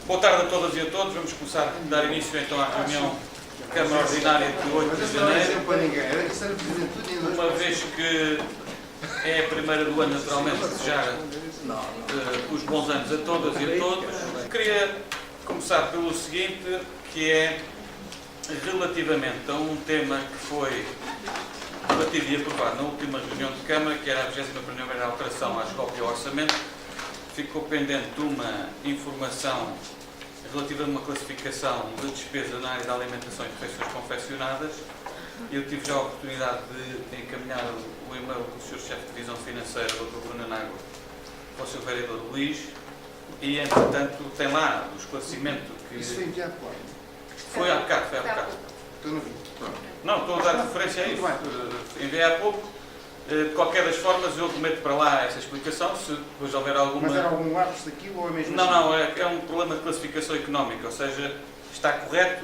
Boa tarde a todas e a todos. Vamos começar a dar início então à reunião da Câmara Ordinária de 8 de janeiro. Uma vez que é a primeira do ano, naturalmente, desejar os bons anos a todas e a todos. Queria começar pelo seguinte, que é relativamente a um tema que foi debatido e aprovado na última reunião de Câmara, que era a 21ª alteração à SCOP e ao Orçamento. Ficou pendente uma informação relativa a uma classificação de despesa na área da alimentação e refeições confeccionadas. Eu tive já a oportunidade de encaminhar o e-mail do Sr. Chefe de Divisão Financeira, Dr. Bruno Nago, ao Sr. Vereador Luís, e, entretanto, tem lá o esclarecimento que... Isso foi enviado quando? Foi há bocado, foi há bocado. Estou no vídeo. Não, estou a dar referência a isso. Enviei há pouco. De qualquer das formas, eu remeto para lá essa explicação, se depois houver alguma... Mas era algum lapso daquilo ou é mesmo Não, assim? não, é um problema de classificação económica, ou seja, está correto,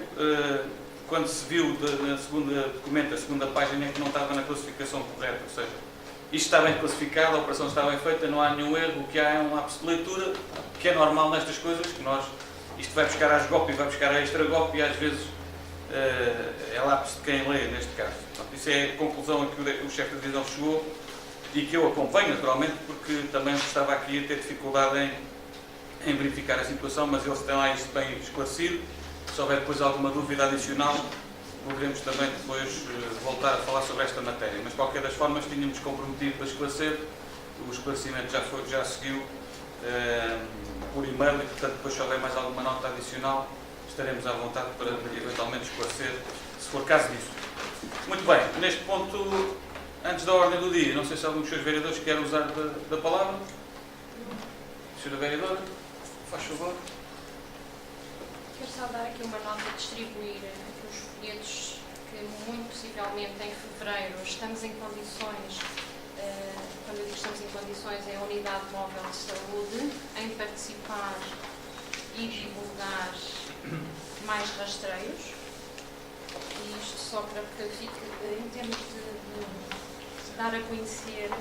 quando se viu na segunda documento, a segunda página, é que não estava na classificação correta, ou seja, isto está bem classificado, a operação está bem feita, não há nenhum erro, o que há é um lapso de leitura, que é normal nestas coisas, que isto vai buscar à SGOP e vai buscar à Extra-GOP e às vezes é lapso de quem lê, neste caso. Portanto, isso é a conclusão a que o chefe de divisão chegou e que eu acompanho, naturalmente, porque também estava aqui a ter dificuldade em verificar a situação, mas eles têm lá isto bem esclarecido. Se houver depois alguma dúvida adicional, poderemos também depois voltar a falar sobre esta matéria. Mas, de qualquer das formas, tínhamos comprometido para esclarecer. O esclarecimento já seguiu por e-mail e, portanto, depois se houver mais alguma nota adicional, estaremos à vontade para eventualmente esclarecer, se for caso disso. Muito bem, neste ponto, antes da ordem do dia, não sei se algum dos seus vereadores quer usar da palavra. Senhora Vereadora, faz favor. Quero só dar aqui uma nota a distribuir aqui os folhetos que, muito possivelmente, em fevereiro, estamos em condições, quando eu digo estamos em condições, é a Unidade Móvel de Saúde, em participar e divulgar mais rastreios. E isto só para que fique, em termos de dar a conhecer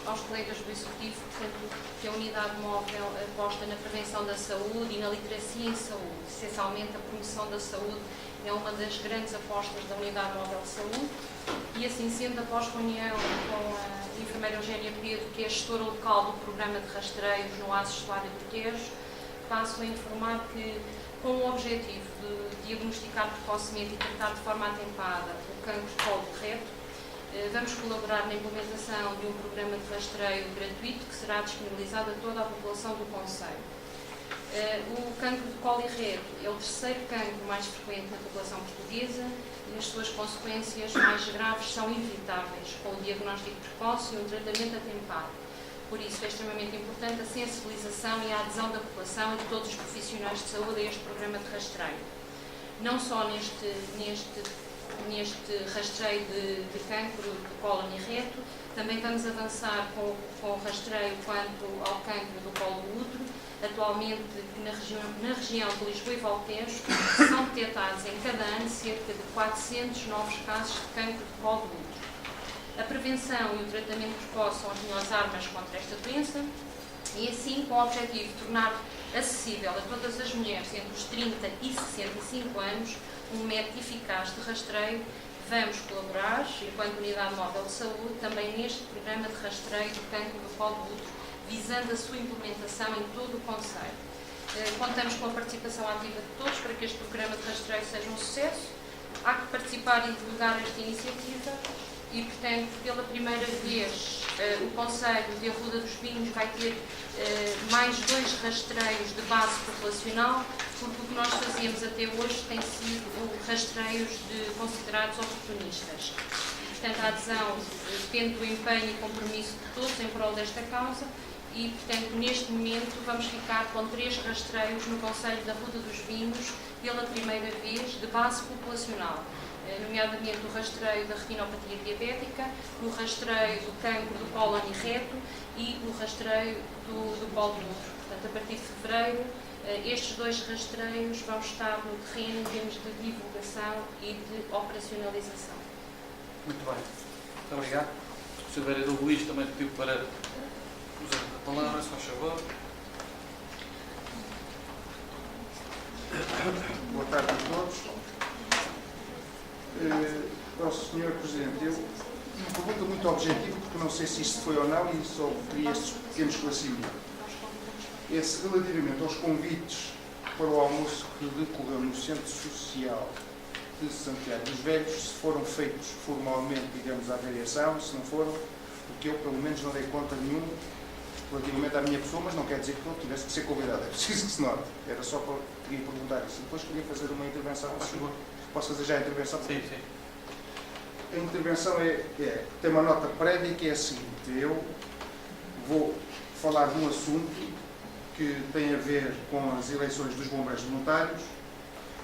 aos colegas do Executivo, portanto, que a unidade móvel aposta na prevenção da saúde e na literacia em saúde. Essencialmente, a promoção da saúde é uma das grandes apostas da unidade móvel de saúde. E assim sendo, após reunião com a enfermeira Eugénia Pedro, que é a gestora local do programa de rastreios no ASO Soares do Tejo, passo a informar que, com o objetivo de diagnosticar precocemente e tratar de forma atempada o cancro de colo de reto, vamos colaborar na implementação de um programa de rastreio gratuito que será disponibilizado a toda a população do concelho. O cancro de colo e reto é o terceiro cancro mais frequente na população portuguesa e as suas consequências mais graves são evitáveis com o diagnóstico precoce e um tratamento atempado. Por isso, é extremamente importante a sensibilização e a adesão da população e de todos os profissionais de saúde a este programa de rastreio. Não só neste rastreio de cancro de cólon e reto, também vamos avançar com o rastreio quanto ao cancro do colo do útero. Atualmente, na região de Lisboa e Valtejo, são detectados em cada ano cerca de 400 novos casos de cancro de colo do útero. A prevenção e o tratamento precoce são as melhores armas contra esta doença e, assim, com o objetivo de tornar acessível a todas as mulheres entre os 30 e 65 anos um método eficaz de rastreio, vamos colaborar, enquanto Unidade Móvel de Saúde, também neste programa de rastreio do cancro do colo do útero, visando a sua implementação em todo o concelho. Contamos com a participação ativa de todos para que este programa de rastreio seja um sucesso. Há que participar e divulgar esta iniciativa. E, portanto, pela primeira vez, o Concelho de Arruda dos Vinhos vai ter mais 2 rastreios de base populacional, porque o que nós fazemos até hoje tem sido rastreios considerados oportunistas. Portanto, a adesão depende do empenho e compromisso de todos em prol desta causa e, portanto, neste momento vamos ficar com 3 rastreios no Concelho de Arruda dos Vinhos pela primeira vez de base populacional. Nomeadamente o rastreio da retinopatia diabética, o rastreio do cancro do cólon e reto e o rastreio do colo do útero. Portanto, a partir de fevereiro, estes 2 rastreios vão estar no terreno em termos de divulgação e de operacionalização. Muito bem. Muito obrigado. O Sr. Vereador Luís também pediu para usar a palavra, se faz favor. Boa tarde a todos. Ao Sr. Presidente, uma pergunta muito objetiva, porque não sei se isto foi ou não e só queria estes pequenos esclarecimentos. Esse relativamente aos convites para o almoço que decorreu no Centro Social de Santiago dos Velhos, se foram feitos formalmente, digamos, à variação, se não foram, porque eu, pelo menos, não dei conta nenhum relativamente à minha pessoa, mas não quer dizer que eu tivesse que ser convidado. É preciso que se note. Era só para queria perguntar isso. Depois queria fazer uma intervenção. Posso fazer já a intervenção? Sim, sim. A intervenção tem uma nota prévia que é a seguinte. Eu vou falar de um assunto que tem a ver com as eleições dos bombeiros voluntários,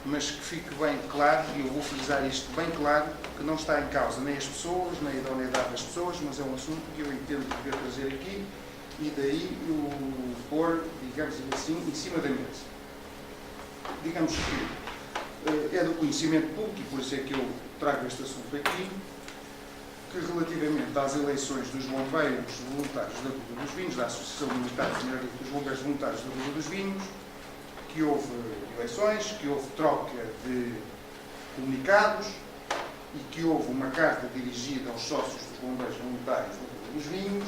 mas que fique bem claro, e eu vou frisar isto bem claro, que não está em causa nem as pessoas, nem a idoneidade das pessoas, mas é um assunto que eu entendo que dever trazer aqui e daí o pôr, digamos assim, em cima da mesa. Digamos que é do conhecimento público, e por isso é que eu trago este assunto aqui, que relativamente às eleições dos bombeiros voluntários da Rua dos Vinhos, da Associação Militar Generalista dos Bombeiros Voluntários da Rua dos Vinhos, que houve eleições, que houve troca de comunicados e que houve uma carta dirigida aos sócios dos bombeiros voluntários da Rua dos Vinhos,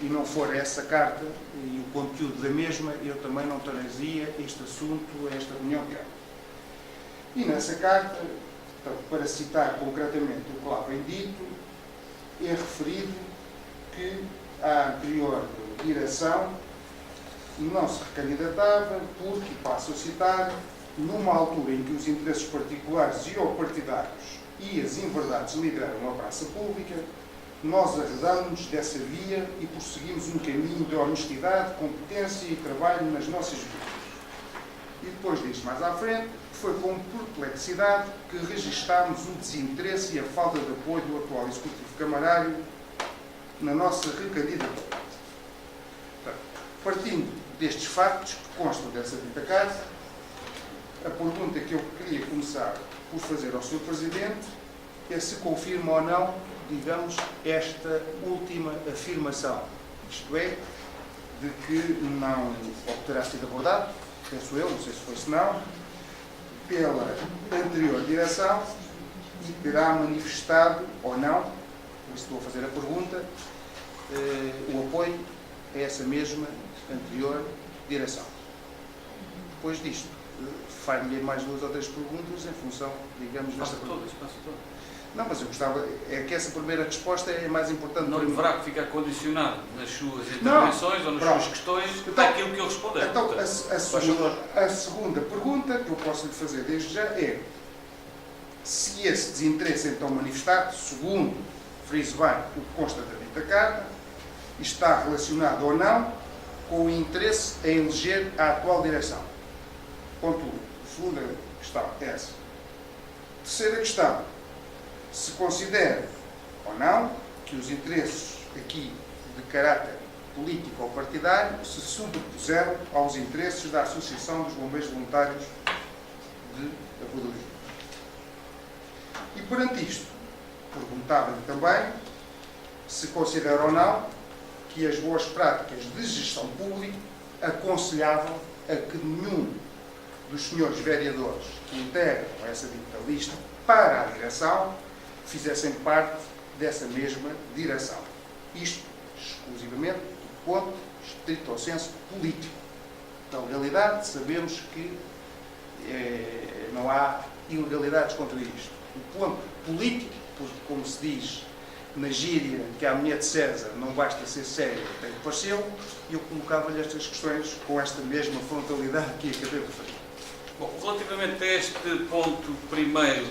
e não for essa carta e o conteúdo da mesma, eu também não trazia este assunto a esta reunião de arte. E nessa carta, para citar concretamente o que lá vem dito, é referido que a anterior direção não se recandidatava porque, passo a citar, numa altura em que os interesses particulares e ou partidários e as inverdades lideraram a praça pública, nós arredamos dessa via e prosseguimos um caminho de honestidade, competência e trabalho nas nossas vidas. E depois disto mais à frente, foi com perplexidade que registámos o desinteresse e a falta de apoio do atual Executivo Camarário na nossa recandidatura. Partindo destes factos que constam dessa dita carta, a pergunta que eu queria começar por fazer ao Sr. Presidente é se confirma ou não, digamos, esta última afirmação. Isto é, de que não terá sido abordado, penso eu, não sei se foi se não, pela anterior direção e terá manifestado ou não, por isso estou a fazer a pergunta, o apoio a essa mesma anterior direção. Depois disto, far-lhe mais 2 ou 3 perguntas em função, digamos, desta pergunta. Não, mas eu gostava, é que essa primeira resposta é mais importante. Não deverá ficar condicionado nas suas intervenções ou nas suas questões àquilo que eu responder. Então, a segunda pergunta que eu posso lhe fazer desde já é se esse desinteresse então manifestado, segundo, friso bem, o que consta da dita carta, está relacionado ou não com o interesse em eleger a atual direção. Ponto 1. Segunda questão é essa. Terceira questão. Se considera ou não que os interesses aqui de caráter político ou partidário se sobrepuseram aos interesses da Associação dos Bombeiros Voluntários da Rua do Vinho. E perante isto, perguntava-lhe também se considera ou não que as boas práticas de gestão pública aconselhavam a que nenhum dos senhores vereadores que integram essa dita lista para a direção fizessem parte dessa mesma direção. Isto exclusivamente do ponto estrito ao senso político. Na legalidade, sabemos que não há ilegalidades contra isto. O ponto político, porque, como se diz na gíria que a mulher de César não basta ser séria, tem que parecê-lo, e eu colocava-lhe estas questões com esta mesma frontalidade que acabei de referir. Bom, relativamente a este ponto primeiro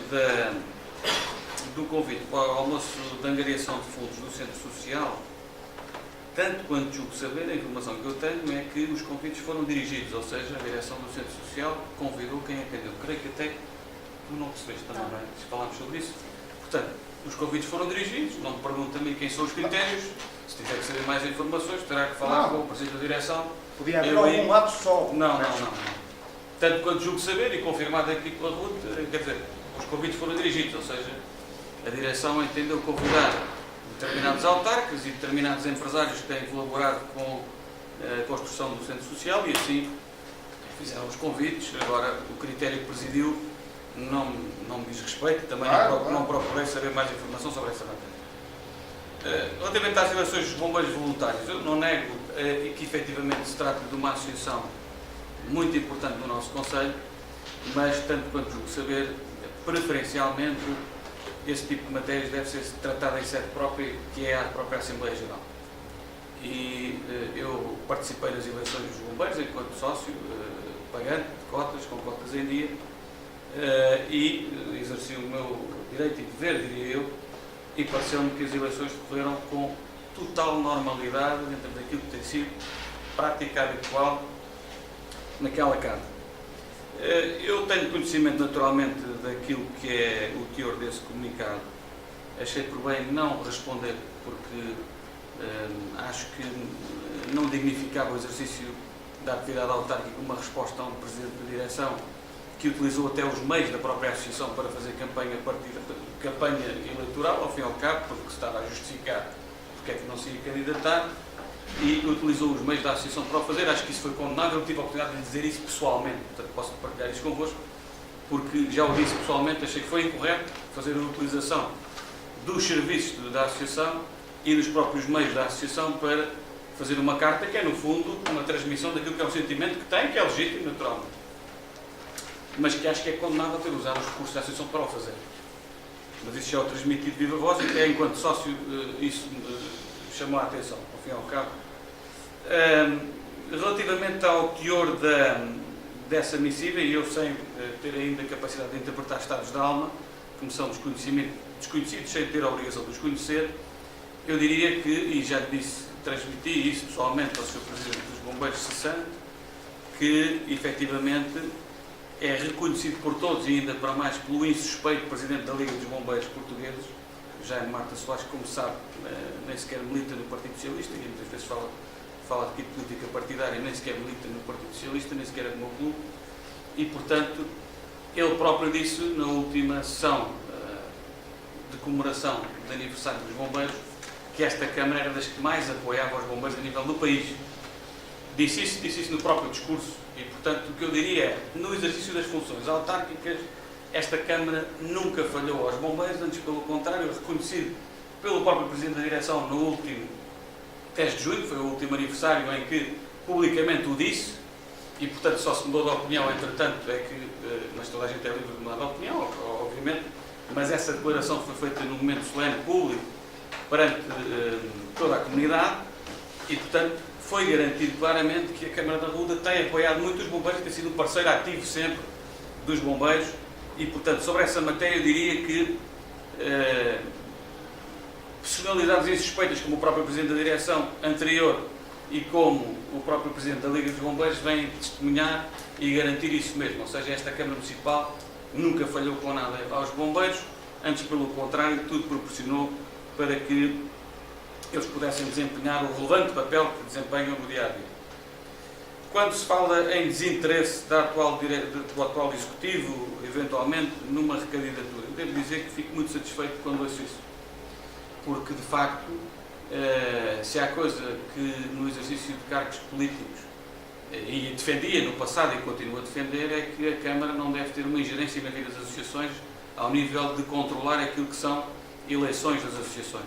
do convite para o almoço de angariação de fundos do Centro Social, tanto quanto julgo saber, a informação que eu tenho é que os convites foram dirigidos, ou seja, a direção do Centro Social convidou quem atendeu. Creio que até tu não percebeste também, não é? Falámos sobre isso. Portanto, os convites foram dirigidos, não me pergunto a mim quem são os critérios, se tiver que saber mais informações, terá que falar com o Presidente da Direção. Podia haver algum lado só. Não. Tanto quanto julgo saber e confirmado aqui pela Ruth, quer dizer, os convites foram dirigidos, ou seja, a direção entendeu convidar determinados autarcas e determinados empresários que têm colaborado com a construção do Centro Social e assim fizeram os convites, agora o critério que presidiu não me diz respeito, também Claro. não procurei saber mais informação sobre essa matéria. Relativamente às eleições dos bombeiros voluntários, eu não nego que efetivamente se trata de uma associação muito importante no nosso Conselho, mas tanto quanto julgo saber, preferencialmente esse tipo de matérias deve ser tratado em sede própria, que é a própria Assembleia Geral. E eu participei nas eleições dos bombeiros enquanto sócio, pagante de cotas, com cotas em dia, e exerci o meu direito e dever, diria eu, e pareceu-me que as eleições decorreram com total normalidade dentro daquilo que tem sido prática habitual naquela Casa. Eu tenho conhecimento naturalmente daquilo que é o teor desse comunicado. Achei por bem não responder porque acho que não dignificava o exercício da atividade autárquica uma resposta a um Presidente da Direção que utilizou até os meios da própria Associação para fazer campanha eleitoral, ao fim e ao cabo, porque se estava a justificar porque é que não se ia candidatar, e utilizou os meios da Associação para o fazer. Acho que isso foi condenável. Eu tive a oportunidade de lhe dizer isso pessoalmente, portanto posso partilhar isso convosco, porque já o disse pessoalmente, achei que foi incorreto fazer a utilização dos serviços da Associação e dos próprios meios da Associação para fazer uma carta que é, no fundo, uma transmissão daquilo que é o sentimento que tem, que é legítimo, naturalmente, mas que acho que é condenável ter usado os recursos da Associação para o fazer. Mas isso já é o transmitido de viva voz, e até enquanto sócio isso me chamou a atenção, ao fim e ao cabo. Relativamente ao teor dessa missiva, e eu sem ter ainda capacidade de interpretar estados de alma, que me são desconhecidos, sem ter a obrigação de os conhecer, eu diria que, e já lhe disse, transmiti isso pessoalmente ao Sr. Presidente dos Bombeiros cessante, que efetivamente é reconhecido por todos, e ainda para mais pelo insuspeito Presidente da Liga dos Bombeiros Portugueses, Jaime Marta Soares, como sabe, nem sequer milita no Partido Socialista, e muitas vezes fala de política partidária, nem sequer milita no Partido Socialista, nem sequer é do meu clube, e portanto ele próprio disse na última sessão de comemoração do aniversário dos bombeiros que esta Câmara era das que mais apoiava os bombeiros a nível do país. Disse isso no próprio discurso, e portanto o que eu diria é, no exercício das funções autárquicas, esta Câmara nunca falhou aos bombeiros, antes pelo contrário, reconhecido pelo próprio Presidente da Direção no último 10 de junho, foi o último aniversário em que publicamente o disse, e portanto só se mudou de opinião, entretanto, mas toda a gente é livre de mudar de opinião, obviamente, mas essa declaração foi feita num momento solene, público, perante toda a comunidade, e portanto foi garantido claramente que a Câmara da Ruda tem apoiado muito os bombeiros, tem sido um parceiro ativo sempre dos bombeiros, e portanto sobre essa matéria eu diria que personalidades insuspeitas como o próprio Presidente da Direção anterior e como o próprio Presidente da Liga dos Bombeiros vêm testemunhar e garantir isso mesmo, ou seja, esta Câmara Municipal nunca falhou com nada aos bombeiros, antes pelo contrário, tudo proporcionou para que eles pudessem desempenhar o relevante papel que desempenham no dia-a-dia. Quando se fala em desinteresse do atual Executivo, eventualmente, numa recandidatura, eu devo dizer que fico muito satisfeito quando ouço isso. Porque, de facto, se há coisa que no exercício de cargos políticos, e defendia no passado e continuo a defender, é que a Câmara não deve ter uma ingerência na vida das associações ao nível de controlar aquilo que são eleições das associações.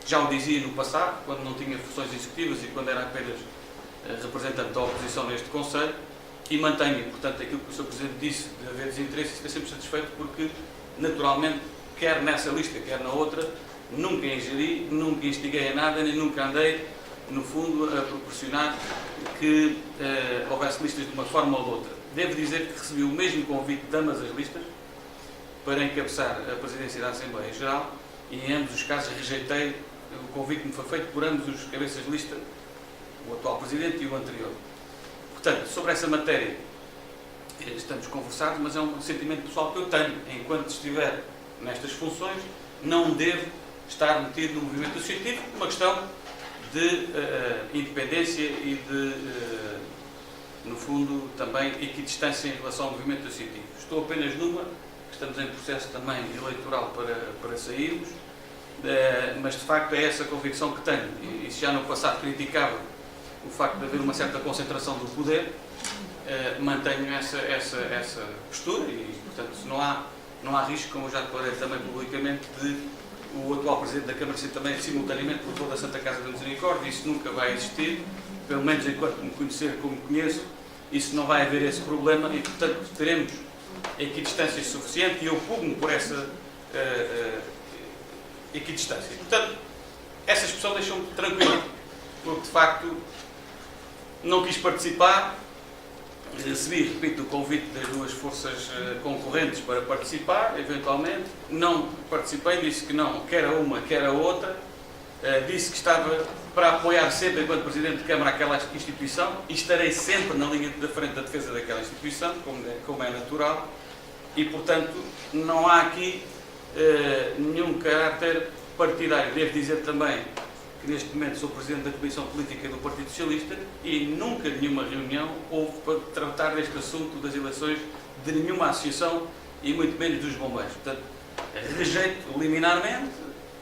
Já o dizia no passado, quando não tinha funções executivas e quando era apenas representante da oposição neste Conselho, e mantenho, portanto, aquilo que o Sr. Presidente disse de haver desinteresse, estou sempre satisfeito porque, naturalmente, quer nessa lista, quer na outra, nunca ingeri, nunca instiguei a nada, nem nunca andei, no fundo, a proporcionar que houvesse listas de uma forma ou de outra. Devo dizer que recebi o mesmo convite de ambas as listas para encabeçar a presidência da Assembleia Geral e em ambos os casos rejeitei o convite que me foi feito por ambos os cabeças de lista, o atual Presidente e o anterior. Portanto, sobre essa matéria estamos conversados, mas é um sentimento pessoal que eu tenho. Enquanto estiver nestas funções, não devo estar metido no movimento associativo, uma questão de independência e de, no fundo, também equidistância em relação ao movimento associativo. Estou apenas numa, estamos em processo também eleitoral para sairmos, mas de facto é essa a convicção que tenho. E se já no passado criticava o facto de haver uma certa concentração do poder, mantenho essa postura e, portanto, não há risco, como eu já declarei também publicamente, de o atual Presidente da Câmara ser também simultaneamente professor da Santa Casa da Misericórdia. Isso nunca vai existir, pelo menos enquanto me conhecer como conheço, isso não vai haver esse problema e, portanto, teremos equidistância suficiente e eu pugno por essa equidistância. Portanto, essa expressão deixou-me tranquilo, porque de facto não quis participar, recebi, repito, o convite das duas forças concorrentes para participar, eventualmente, não participei, disse que não, quer a uma, quer a outra, disse que estava para apoiar sempre, enquanto Presidente de Câmara, aquela instituição e estarei sempre na linha da frente da defesa daquela instituição, como é natural, e, portanto, não há aqui nenhum caráter partidário. Devo dizer também que neste momento sou Presidente da Comissão Política do Partido Socialista e nunca nenhuma reunião houve para tratar deste assunto das eleições de nenhuma associação e muito menos dos bombeiros. Portanto, rejeito liminarmente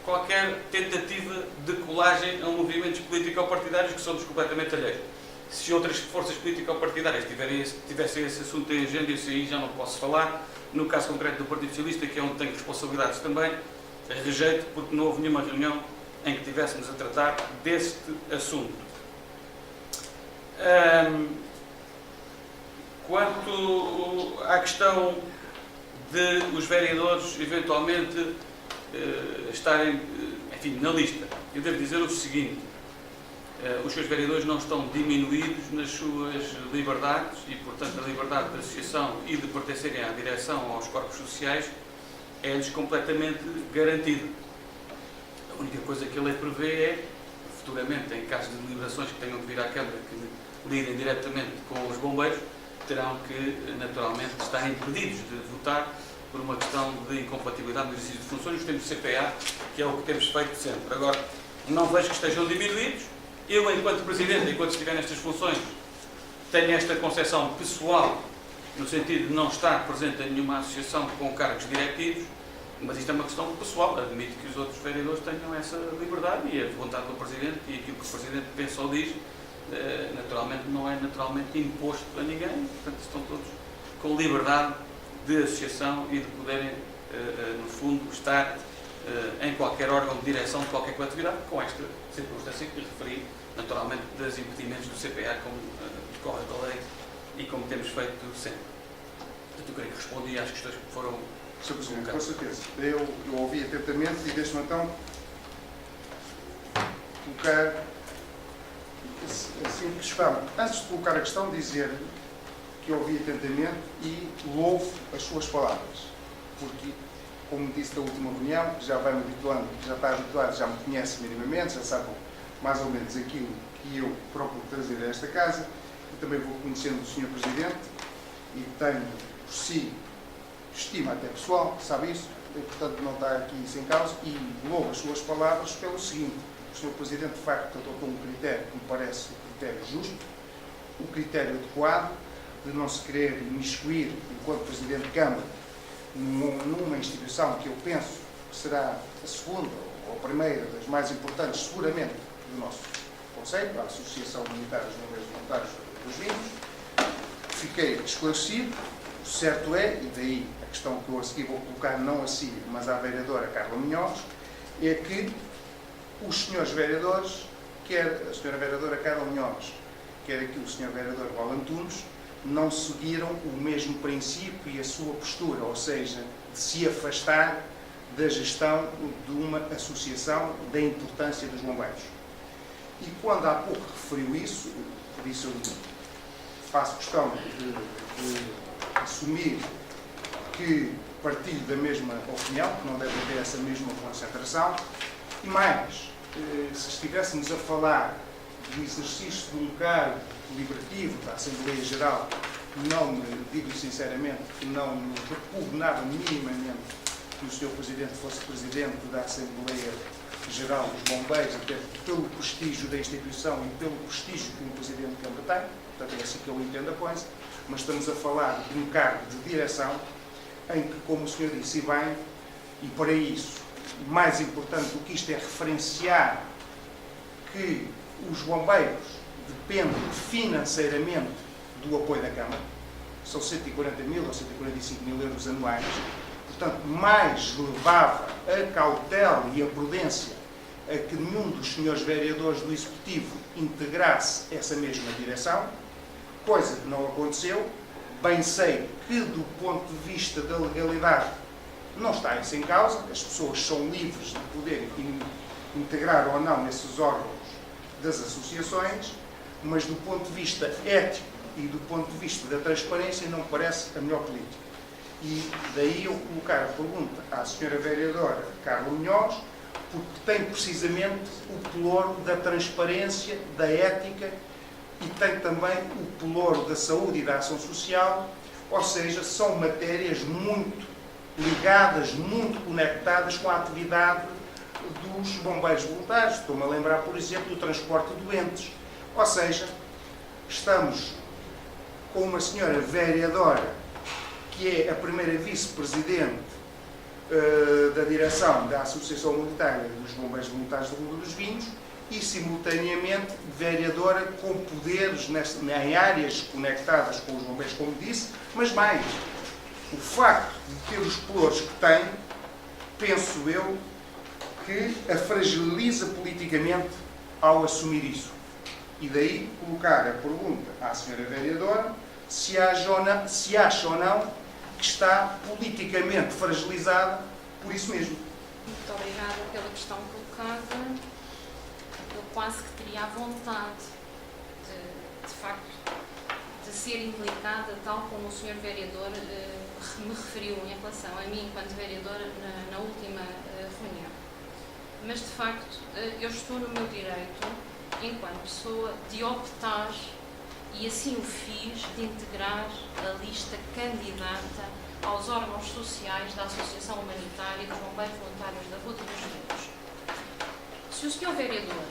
qualquer tentativa de colagem a movimentos político-partidários que somos completamente alheios. Se outras forças político-partidárias tivessem esse assunto em agenda, isso aí já não posso falar. No caso concreto do Partido Socialista, que é onde tenho responsabilidades também, rejeito porque não houve nenhuma reunião em que estivéssemos a tratar deste assunto. Quanto à questão de os vereadores eventualmente estarem, enfim, na lista, eu devo dizer o seguinte: os seus vereadores não estão diminuídos nas suas liberdades e, portanto, a liberdade de associação e de pertencerem à direção aos corpos sociais é-lhes completamente garantida. A única coisa que a lei prevê é, futuramente, em caso de deliberações que tenham de vir à Câmara que lidem diretamente com os bombeiros, terão que, naturalmente, estar impedidos de votar por uma questão de incompatibilidade no exercício de funções nos termos de CPA, que é o que temos feito sempre. Agora, não vejo que estejam diminuídos. Eu, enquanto Presidente, enquanto estiver nestas funções, tenho esta concepção pessoal, no sentido de não estar presente em nenhuma associação com cargos diretivos, mas isto é uma questão pessoal. Admito que os outros vereadores tenham essa liberdade e a vontade do Presidente e aquilo que o Presidente pensa ou diz, naturalmente não é naturalmente imposto a ninguém, portanto estão todos com liberdade de associação e de poderem, no fundo, estar em qualquer órgão de direção de qualquer coletividade, com esta circunstância que referi, naturalmente, dos impedimentos do CPA, como decorre da lei e como temos feito sempre. Portanto, eu creio que respondi às questões que foram Sr. Presidente, com certeza. Eu ouvi atentamente e deixe-me então colocar assim que estava. Antes de colocar a questão, dizer que ouvi atentamente e louvo as suas palavras, porque, como disse da última reunião, já vai-me habituando, já está habituado, já me conhece minimamente, já sabe mais ou menos aquilo que eu procuro trazer a esta casa. Eu também vou conhecendo o Sr. Presidente e tenho por si estima até pessoal, sabe isso, e, portanto não está aqui sem causa, e louvo as suas palavras pelo seguinte: o Sr. Presidente de facto adotou um critério que me parece um critério justo, um critério adequado, de não se querer imiscuir, enquanto Presidente de Câmara, numa instituição que eu penso que será a segunda ou a primeira das mais importantes, seguramente, do nosso Conselho, a Associação Militar dos Bombeiros Voluntários dos Vinhos. Fiquei esclarecido. O certo é, e daí a questão que eu a seguir vou colocar não a si, mas à vereadora Carla Munhoz, é que os senhores vereadores, quer a senhora vereadora Carla Munhoz, quer aqui o senhor vereador Paulo Antunes, não seguiram o mesmo princípio e a sua postura, ou seja, de se afastar da gestão de uma associação, da importância dos bombeiros. E quando há pouco referiu isso, por isso eu faço questão de assumir que partilho da mesma opinião, que não deve haver essa mesma concentração, e mais, se estivéssemos a falar do exercício de um cargo deliberativo da Assembleia Geral, não me, digo sinceramente, que não me repugnava minimamente que o Sr. Presidente fosse Presidente da Assembleia Geral dos Bombeiros, até pelo prestígio da instituição e pelo prestígio que um Presidente de Câmara tem, portanto é assim que eu entendo a coisa, mas estamos a falar de um cargo de direção em que, como o senhor disse, e bem, e para isso, mais importante do que isto é referenciar que os bombeiros depende financeiramente do apoio da Câmara, são 140 mil ou 145 mil euros anuais, portanto, mais levava a cautela e a prudência a que nenhum dos senhores vereadores do Executivo integrasse essa mesma direção, coisa que não aconteceu. Bem sei que, do ponto de vista da legalidade, não está isso em causa, as pessoas são livres de poder integrar ou não nesses órgãos das associações, mas do ponto de vista ético e do ponto de vista da transparência não parece a melhor política. E daí eu colocar a pergunta à senhora vereadora Carla Munhoz, porque tem precisamente o pelouro da transparência, da ética e tem também o pelouro da saúde e da ação social, ou seja, são matérias muito ligadas, muito conectadas com a atividade dos bombeiros voluntários. Estou-me a lembrar, por exemplo, do transporte de doentes. Ou seja, estamos com uma senhora vereadora que é a primeira vice-presidente da direção da Associação Humanitária dos Bombeiros Voluntários da Rua dos Vinhos e, simultaneamente, vereadora com poderes em áreas conectadas com os bombeiros, como disse, mas mais, o facto de ter os pelouros que tem, penso eu, que a fragiliza politicamente ao assumir isso. E daí colocar a pergunta à senhora vereadora se acha ou não que está politicamente fragilizada por isso mesmo. Muito obrigada pela questão colocada. Eu quase que teria a vontade de facto, de ser implicada, tal como o Sr. Vereador me referiu em relação a mim, enquanto vereadora, na última reunião. Mas, de facto, eu estou no meu direito, enquanto pessoa, de optar, e assim o fiz, de integrar a lista candidata aos órgãos sociais da Associação Humanitária dos Bombeiros Voluntários da Rua dos Vinhos. Se o Sr. Vereador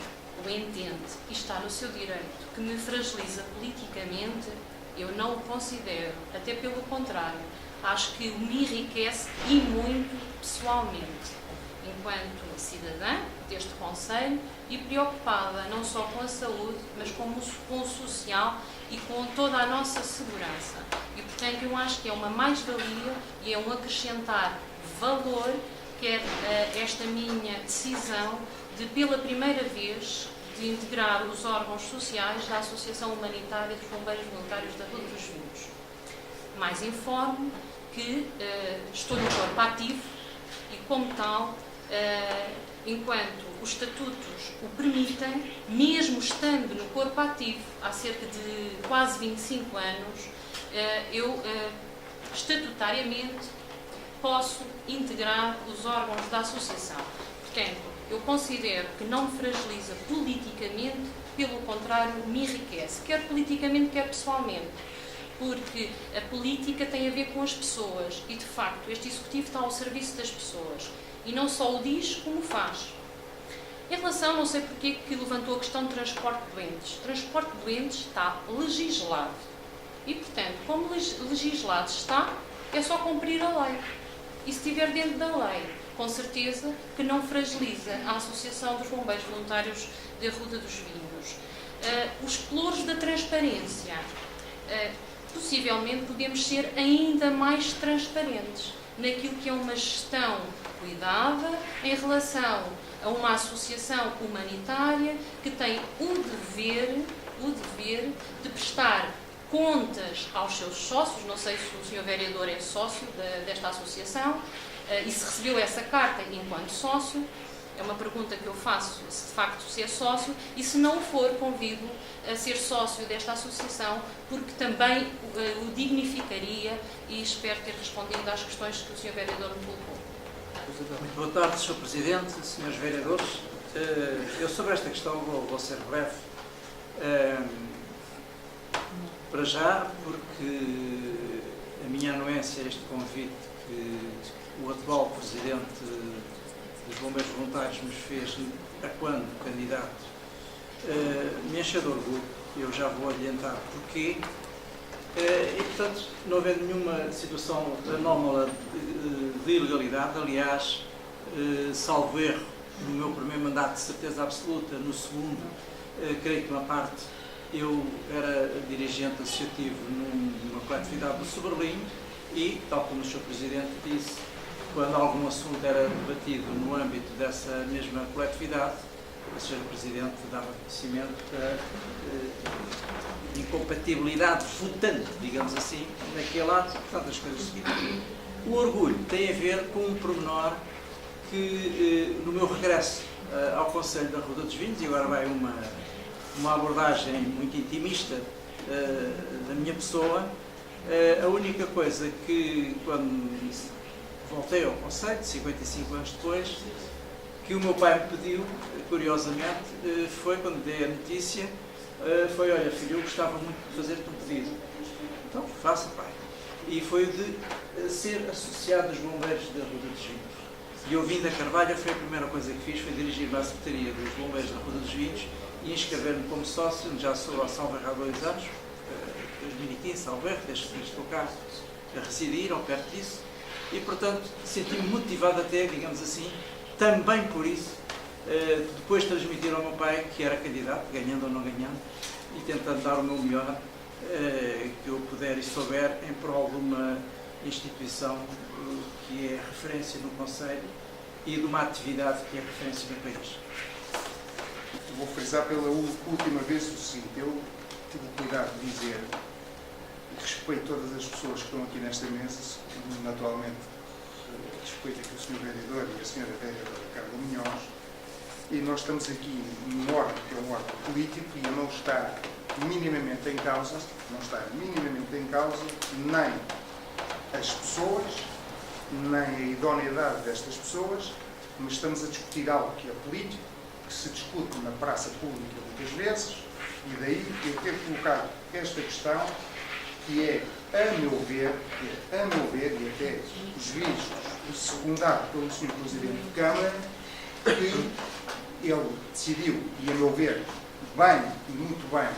o entende e está no seu direito que me fragiliza politicamente, eu não o considero, até pelo contrário, acho que me enriquece e muito pessoalmente, enquanto cidadã deste Conselho e preocupada não só com a saúde, mas com o social e com toda a nossa segurança. E, portanto, eu acho que é uma mais-valia e é um acrescentar valor, quer esta minha decisão de, pela primeira vez, de integrar os órgãos sociais da Associação Humanitária dos Bombeiros Voluntários da Rua dos Vinhos. Mais informo que estou no corpo ativo e, como tal, enquanto os estatutos o permitem, mesmo estando no corpo ativo há cerca de quase 25 anos, eu estatutariamente posso integrar os órgãos da associação. Portanto, eu considero que não me fragiliza politicamente, pelo contrário, me enriquece, quer politicamente, quer pessoalmente. Porque a política tem a ver com as pessoas e, de facto, este Executivo está ao serviço das pessoas. E não só o diz, como o faz. Em relação, não sei porque que levantou a questão de transporte de doentes. Transporte de doentes está legislado. E, portanto, como legislado está, é só cumprir a lei. E se estiver dentro da lei, com certeza que não fragiliza a Associação dos Bombeiros Voluntários da Ruta dos Vinhos. Os pelouros da transparência. Possivelmente podemos ser ainda mais transparentes naquilo que é uma gestão cuidada em relação a uma associação humanitária que tem o dever de prestar contas aos seus sócios. Não sei se o Sr. Vereador é sócio desta associação e se recebeu essa carta enquanto sócio. É uma pergunta que eu faço, se de facto se é sócio, e se não for, convido a ser sócio desta associação, porque também o dignificaria, e espero ter respondido às questões que o Sr. Vereador me colocou. Muito boa tarde, Sr. Presidente, Srs. Vereadores. Eu sobre esta questão vou ser breve. Para já, porque a minha anuência a este convite que o atual Presidente dos Bombeiros Voluntários nos fez, a quando candidato, me enche de orgulho. Eu já vou adiantar porquê. E, portanto, não havendo nenhuma situação anómala de ilegalidade, aliás, salvo erro, no meu primeiro mandato de certeza absoluta, no segundo, creio que uma parte eu era dirigente associativo numa coletividade do Soberlim e, tal como o Sr. Presidente disse, quando algum assunto era debatido no âmbito dessa mesma coletividade, o Sr. Presidente dava conhecimento da incompatibilidade votante, digamos assim, naquele ato. Portanto, as coisas seguintes. O orgulho tem a ver com um pormenor que, no meu regresso ao Conselho da Ruda dos Vinhos, e agora vai uma abordagem muito intimista da minha pessoa, a única coisa que, quando voltei ao Conselho, 55 anos depois, que o meu pai me pediu, curiosamente, foi quando dei a notícia, foi: olha filho, eu gostava muito de fazer-te um pedido. Então, faça, pai. E foi o de ser associado aos bombeiros da Ruda dos Vinhos. E eu vim da Carvalho, foi a primeira coisa que fiz, foi dirigir-me à Secretaria dos Bombeiros da Ruda dos Vinhos e inscrever-me como sócio, já sou a salvo há 2 anos, 2015, salvo erro, desde que estou cá a residir, ou perto disso, e portanto senti-me motivado até, digamos assim, também por isso, depois transmitir ao meu pai que era candidato, ganhando ou não ganhando, e tentando dar o meu melhor, que eu puder e souber, em prol de uma instituição que é referência no Conselho e de uma atividade que é referência no país. Vou frisar pela última vez o seguinte: eu tive o cuidado de dizer e respeito todas as pessoas que estão aqui nesta mesa, naturalmente respeito aqui o Sr. Vereador e a Sra. Vereadora Carla Munhoz, e nós estamos aqui num órgão que é um órgão político e não está minimamente em causa, nem as pessoas, nem a idoneidade destas pessoas, mas estamos a discutir algo que é político, que se discute na praça pública muitas vezes, e daí eu ter colocado esta questão, que é, a meu ver, e até os vistos secundado pelo Sr. Presidente de Câmara, que ele decidiu, e a meu ver, bem e muito bem,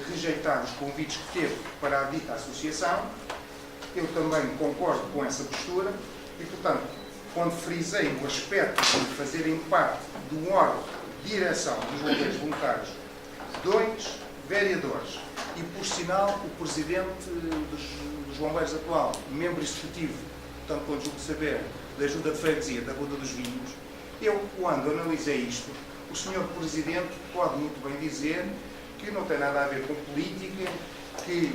rejeitar os convites que teve para a dita associação. Eu também concordo com essa postura e, portanto, quando frisei o aspecto de fazerem parte de um órgão de direção dos bombeiros voluntários, 2 vereadores e, por sinal, o presidente dos bombeiros atual, membro executivo, tanto quanto julgo saber, da Junta de Freguesia da Ruda dos Vinhos, eu, quando analisei isto, o Sr. Presidente pode muito bem dizer que não tem nada a ver com política, que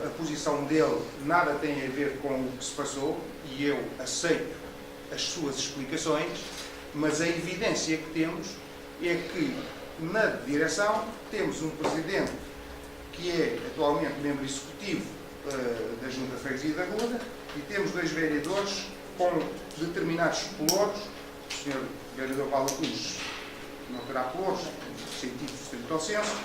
a posição dele nada tem a ver com o que se passou, e eu aceito as suas explicações, mas a evidência que temos é que na direção temos um presidente que é atualmente membro executivo da Junta de Freguesia da Ruda, e temos 2 vereadores com determinados pelouros. O Sr. Vereador Paulo Cruz não terá pelouros, no sentido de estrito senso,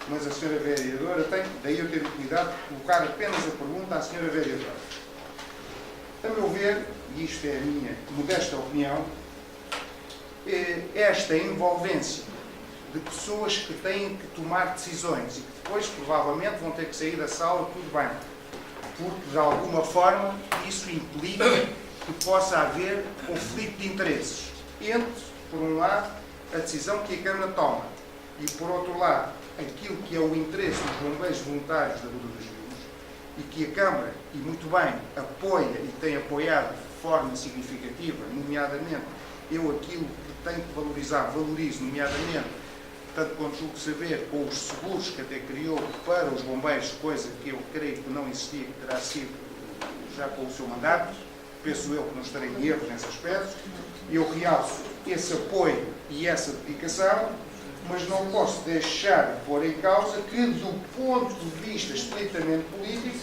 mas a Sra. Vereadora tem, daí eu ter o cuidado de colocar apenas a pergunta à Sra. Vereadora. A meu ver, e isto é a minha modesta opinião, esta envolvência de pessoas que têm que tomar decisões e que depois provavelmente vão ter que sair da sala, tudo bem, porque de alguma forma isso implica que possa haver conflito de interesses entre, por um lado, a decisão que a Câmara toma e, por outro lado, aquilo que é o interesse dos bombeiros voluntários da Ruda dos Vinhos, e que a Câmara, e muito bem, apoia e tem apoiado de forma significativa, nomeadamente, eu aquilo que tenho que valorizar, valorizo, nomeadamente, tanto quanto julgo saber, com os seguros que até criou para os bombeiros, coisa que eu creio que não existia, que terá sido já com o seu mandato, penso eu que não estarei em erro nesse aspecto. Eu realço esse apoio e essa dedicação, mas não posso deixar de pôr em causa que, do ponto de vista estritamente político,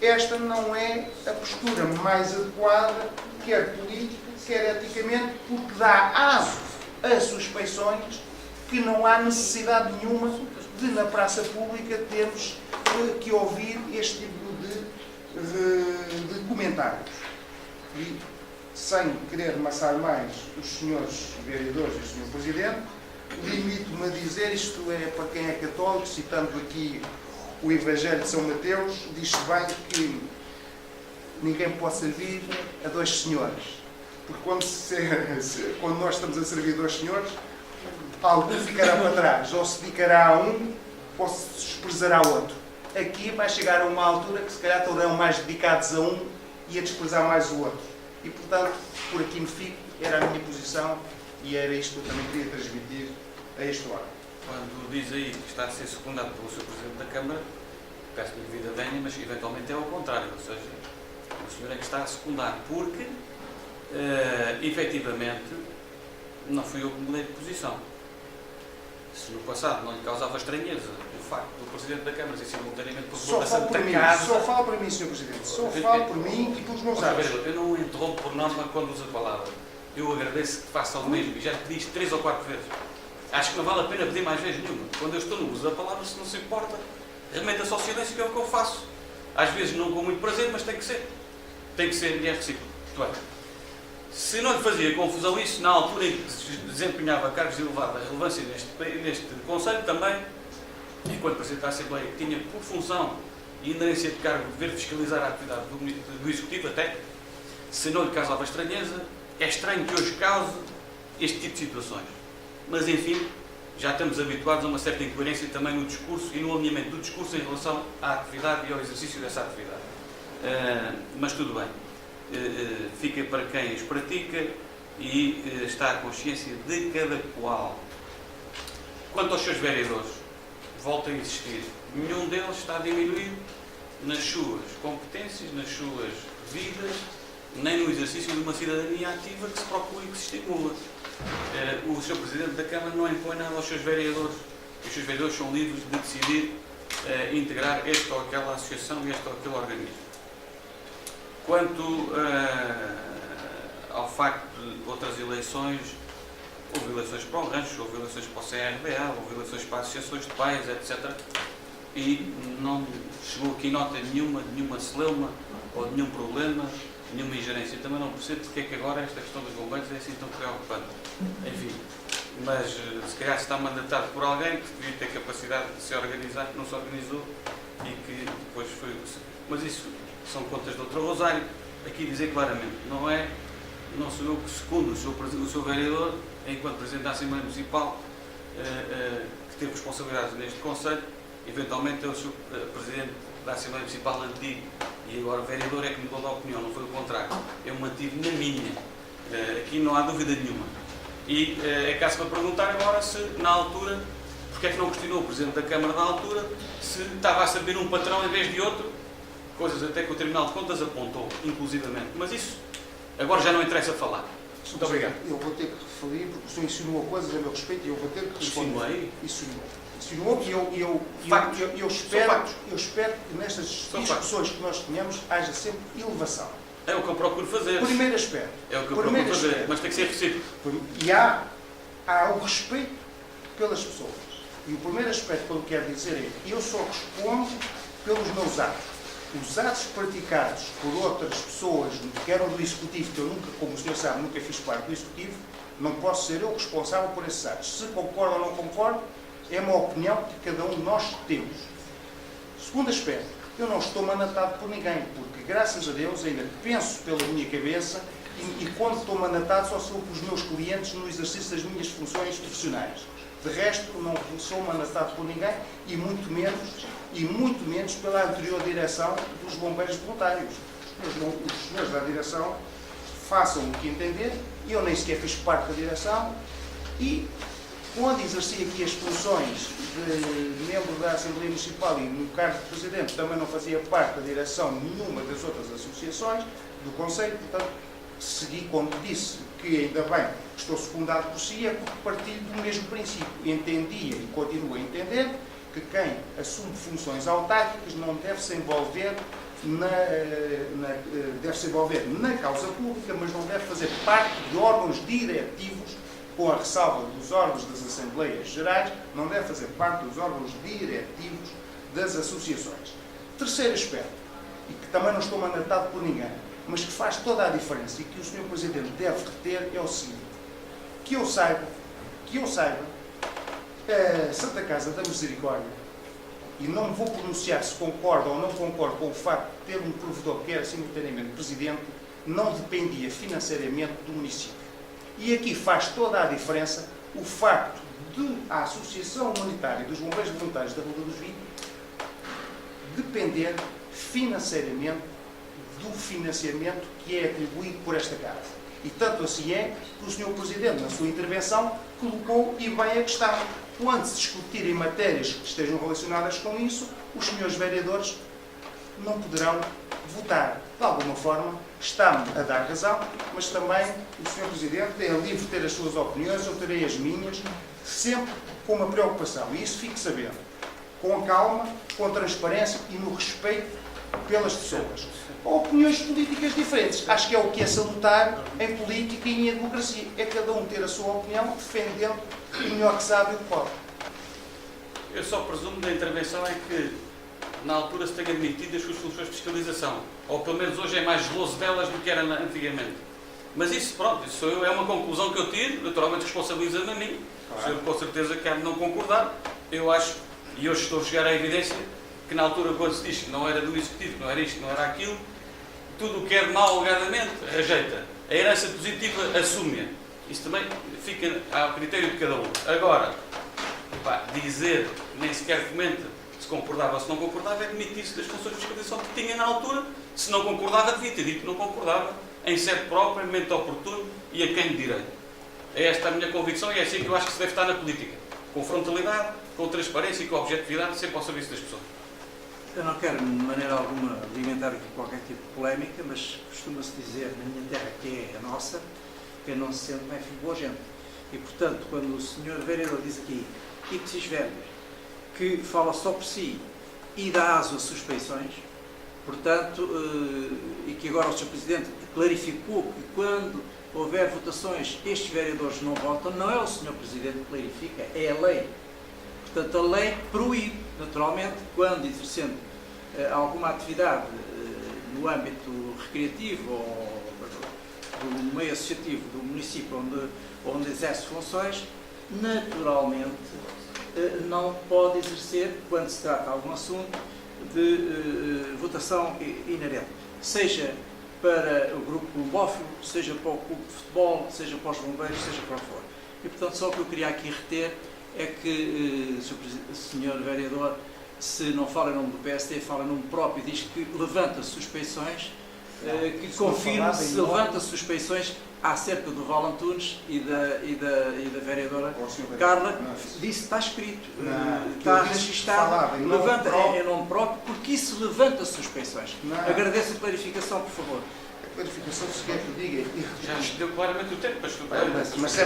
esta não é a postura mais adequada, quer política, quer eticamente, porque dá aso a suspeições que não há necessidade nenhuma de, na praça pública, termos que ouvir este tipo de comentários. E, sem querer amassar mais os senhores vereadores e o senhor Presidente, limito-me a dizer, isto é para quem é católico, citando aqui o Evangelho de São Mateus, diz-se bem que ninguém pode servir a 2 senhores. Porque quando nós estamos a servir 2 senhores, algum ficará para trás, ou se dedicará a um, ou se desprezará outro. Aqui vai chegar a uma altura que se calhar estarão mais dedicados a um e a desprezar mais o outro. E, portanto, por aqui me fico, era a minha posição e era isto que eu também queria transmitir a este órgão. Quando diz aí que está a ser secundado pelo Sr. Presidente da Câmara, peço-lhe devida venha, mas eventualmente é ao contrário, ou seja, o senhor é que está a secundar, porque, efetivamente, não fui eu que mudei de posição. Se no passado não lhe causava estranheza o facto do Presidente da Câmara ser simultaneamente Só professor da falo por Santa mim, Casa... só falo por mim, Sr. Presidente. Só falo por mim e pelos meus atos. Eu não interrompo por norma quando usa a palavra. Eu agradeço que faça o mesmo e já te pedi isto 3 ou 4 vezes. Acho que não vale a pena pedir mais vezes nenhuma. Quando eu estou no uso da palavra, se não se importa, remeta-se ao silêncio, que é o que eu faço. Às vezes não com muito prazer, mas tem que ser. Tem que ser e é recíproco. Muito bem. Se não lhe fazia confusão isso, na altura em que desempenhava cargos de elevada relevância neste Conselho, também, enquanto Presidente da Assembleia, que tinha por função e inerência de cargo de dever fiscalizar a atividade do Executivo, até, se não lhe causava estranheza, é estranho que hoje cause este tipo de situações. Mas, enfim, já estamos habituados a uma certa incoerência também no discurso e no alinhamento do discurso em relação à atividade e ao exercício dessa atividade. Mas tudo bem. Fica para quem os pratica e está a consciência de cada qual. Quanto aos seus vereadores, volto a insistir, nenhum deles está diminuído nas suas competências, nas suas vidas, nem no exercício de uma cidadania ativa que se procura e que se estimula. O Sr. Presidente da Câmara não impõe nada aos seus vereadores. Os seus vereadores são livres de decidir integrar esta ou aquela associação e este ou aquele organismo. Quanto ao facto de outras eleições, houve eleições para o rancho, houve eleições para o CRDA, houve eleições para associações de pais, etc. E não chegou aqui nota nenhuma celeuma ou de nenhum problema, nenhuma ingerência. Também não percebo porque é que agora esta questão dos bombeiros é assim tão preocupante. Enfim, mas se calhar está mandatado por alguém que devia ter capacidade de se organizar, que não se organizou e que depois foi... Mas isso são contas de outro rosário. Aqui dizer claramente, não sou eu que secundo o seu vereador, enquanto Presidente da Assembleia Municipal, que teve responsabilidades neste Conselho, eventualmente é o seu Presidente da Assembleia Municipal antigo e agora vereador é que mudou de opinião, não foi o contrário. Eu mantive na minha. Aqui não há dúvida nenhuma. E é caso para perguntar agora se, na altura, porque é que não questionou o Presidente da Câmara na altura, se estava a servir um patrão em vez de outro, coisas até que o Tribunal de Contas apontou, inclusivamente. Mas isso agora já não interessa falar. Muito obrigado. Eu vou ter que referir, porque o senhor insinuou coisas a meu respeito e eu vou ter que responder. Insinuou que eu espero que nestas discussões que nós tenhamos haja sempre elevação. É o que eu procuro fazer. Primeiro aspecto. É o que eu procuro fazer, mas tem que ser recíproco. E há o respeito pelas pessoas. E o primeiro aspecto que eu quero dizer é que eu só respondo pelos meus atos. Os atos praticados por outras pessoas, que eram do Executivo, que eu nunca, como o senhor sabe, nunca fiz parte do Executivo, não posso ser eu responsável por esses atos. Se concordo ou não concordo, é uma opinião que cada um de nós temos. Segundo aspecto, eu não estou mandatado por ninguém, porque, graças a Deus, ainda penso pela minha cabeça e quando estou mandatado só sou com os meus clientes no exercício das minhas funções profissionais. De resto, não sou mandatado por ninguém e muito menos pela anterior direção dos bombeiros voluntários. Os senhores da direção façam o que entender, eu nem sequer fiz parte da direção e, quando exerci aqui as funções de membro da Assembleia Municipal e no cargo de Presidente, também não fazia parte da direção nenhuma das outras associações do Conselho, portanto, segui, como disse, que ainda bem estou secundado por si, é porque partilho do mesmo princípio. Entendia e continuo a entender que quem assume funções autárquicas não deve se envolver na causa pública, mas não deve fazer parte de órgãos diretivos, com a ressalva dos órgãos das Assembleias Gerais, não deve fazer parte dos órgãos diretivos das associações. Terceiro aspecto, e que também não estou mandatado por ninguém, mas que faz toda a diferença e que o Sr. Presidente deve reter, é o seguinte: que eu saiba, a Santa Casa da Misericórdia, e não me vou pronunciar se concordo ou não concordo com o facto de ter um provedor que era simultaneamente Presidente, não dependia financeiramente do município. E aqui faz toda a diferença o facto de a Associação Humanitária dos Bombeiros Voluntários da Rua dos Vinhos depender financeiramente do financiamento que é atribuído por esta Casa. E tanto assim é que o Sr. Presidente, na sua intervenção, colocou e bem a questão. Quando se discutirem matérias que estejam relacionadas com isso, os senhores vereadores não poderão votar. De alguma forma, está-me a dar razão, mas também o Sr. Presidente é livre de ter as suas opiniões, eu terei as minhas, sempre com uma preocupação. E isso fique sabendo. Com calma, com transparência e no respeito pelas pessoas. Opiniões políticas diferentes. Acho que é o que é salutar em política e em democracia. É cada um ter a sua opinião, defendendo o melhor que sabe e o que pode. Eu só presumo da intervenção é que na altura se tenha admitido as suas funções de fiscalização. Ou pelo menos hoje é mais geloso delas do que era antigamente. Mas isso, pronto, isso é uma conclusão que eu tiro, naturalmente responsabiliza-me a mim. Claro. Eu com certeza quero não concordar. Eu acho, e hoje estou a chegar à evidência, que na altura quando se diz que não era do Executivo, que não era isto, que não era aquilo, tudo o que é de mal alegadamente rejeita. A herança positiva assume-a. Isso também fica ao critério de cada um. Agora, dizer, nem sequer comenta se concordava ou se não concordava, é demitir-se das funções de fiscalização que tinha na altura. Se não concordava, devia ter dito que não concordava, em sede própria, em momento oportuno e a quem de direito. É esta a minha convicção e é assim que eu acho que se deve estar na política. Com frontalidade, com transparência e com objetividade, sempre ao serviço das pessoas. Eu não quero, de maneira alguma, alimentar aqui qualquer tipo de polémica, mas costuma-se dizer na minha terra, que é a nossa, que não se sente bem filho de boa gente. E, portanto, quando o Sr. Vereador diz aqui, ipsis verbis, que fala só por si e dá aso a suspeições, portanto, e que agora o Sr. Presidente clarificou que quando houver votações, estes vereadores não votam, não é o Sr. Presidente que clarifica, é a lei. Portanto, a lei proíbe, naturalmente, quando exercendo alguma atividade no âmbito recreativo ou do meio associativo do município onde exerce funções, naturalmente não pode exercer, quando se trata de algum assunto, de votação inerente. Seja para o grupo globófilo, seja para o clube de futebol, seja para os bombeiros, seja para o que for. E, portanto, só o que eu queria aqui reter é que o Sr. Vereador, se não fala em nome do PSD, fala em nome próprio e diz que levanta suspeições, que confirma se levanta suspeições acerca do Val Antunes e da vereadora Carla. Disse, está escrito, está registado, levanta em nome próprio, porque isso levanta suspeições. Agradeço a clarificação, por favor. A clarificação, se quer que eu diga... Já deu claramente o tempo para estudar. Mas se é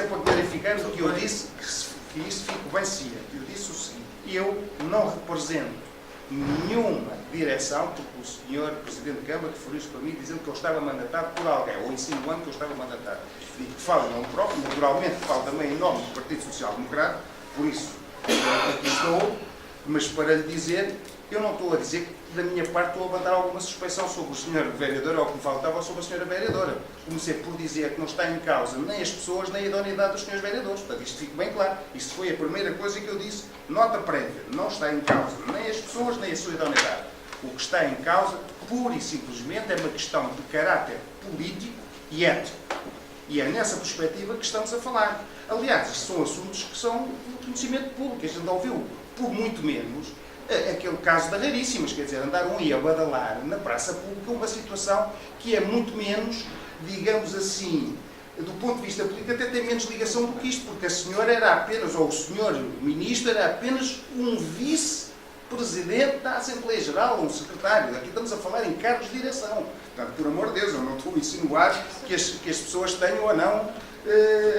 para clarificar o que eu disse, que isso fique bem ciente. Eu disse o seguinte, eu não represento nenhuma direção, porque o Sr. Presidente de Câmara referiu isso para mim, dizendo que eu estava mandatado por alguém, ou insinuando que eu estava mandatado. E que falo em nome próprio, naturalmente falo também em nome do Partido Social Democrata, por isso aqui estou, mas para lhe dizer, eu não estou a dizer que da minha parte estou a levantar alguma suspeição sobre o Sr. Vereador, ou que me faltava, ou sobre a Sra. Vereadora. Comecei por dizer que não está em causa nem as pessoas, nem a idoneidade dos Srs. Vereadores. Portanto, isto fica bem claro. Isto foi a primeira coisa que eu disse. Nota prévia. Não está em causa nem as pessoas, nem a sua idoneidade. O que está em causa, pura e simplesmente, é uma questão de caráter político e ético. E é nessa perspectiva que estamos a falar. Aliás, isto são assuntos que são de conhecimento público. A gente ouviu, por muito menos, aquele caso da Raríssimas, quer dizer, andar um ia badalar na praça pública uma situação que é muito menos, digamos assim, do ponto de vista político, até tem menos ligação do que isto, porque a senhora era apenas, ou o senhor ministro era apenas um vice-presidente da Assembleia Geral, um secretário. Aqui estamos a falar em cargos de direção. Portanto, por amor de Deus, eu não estou a insinuar que as pessoas tenham ou não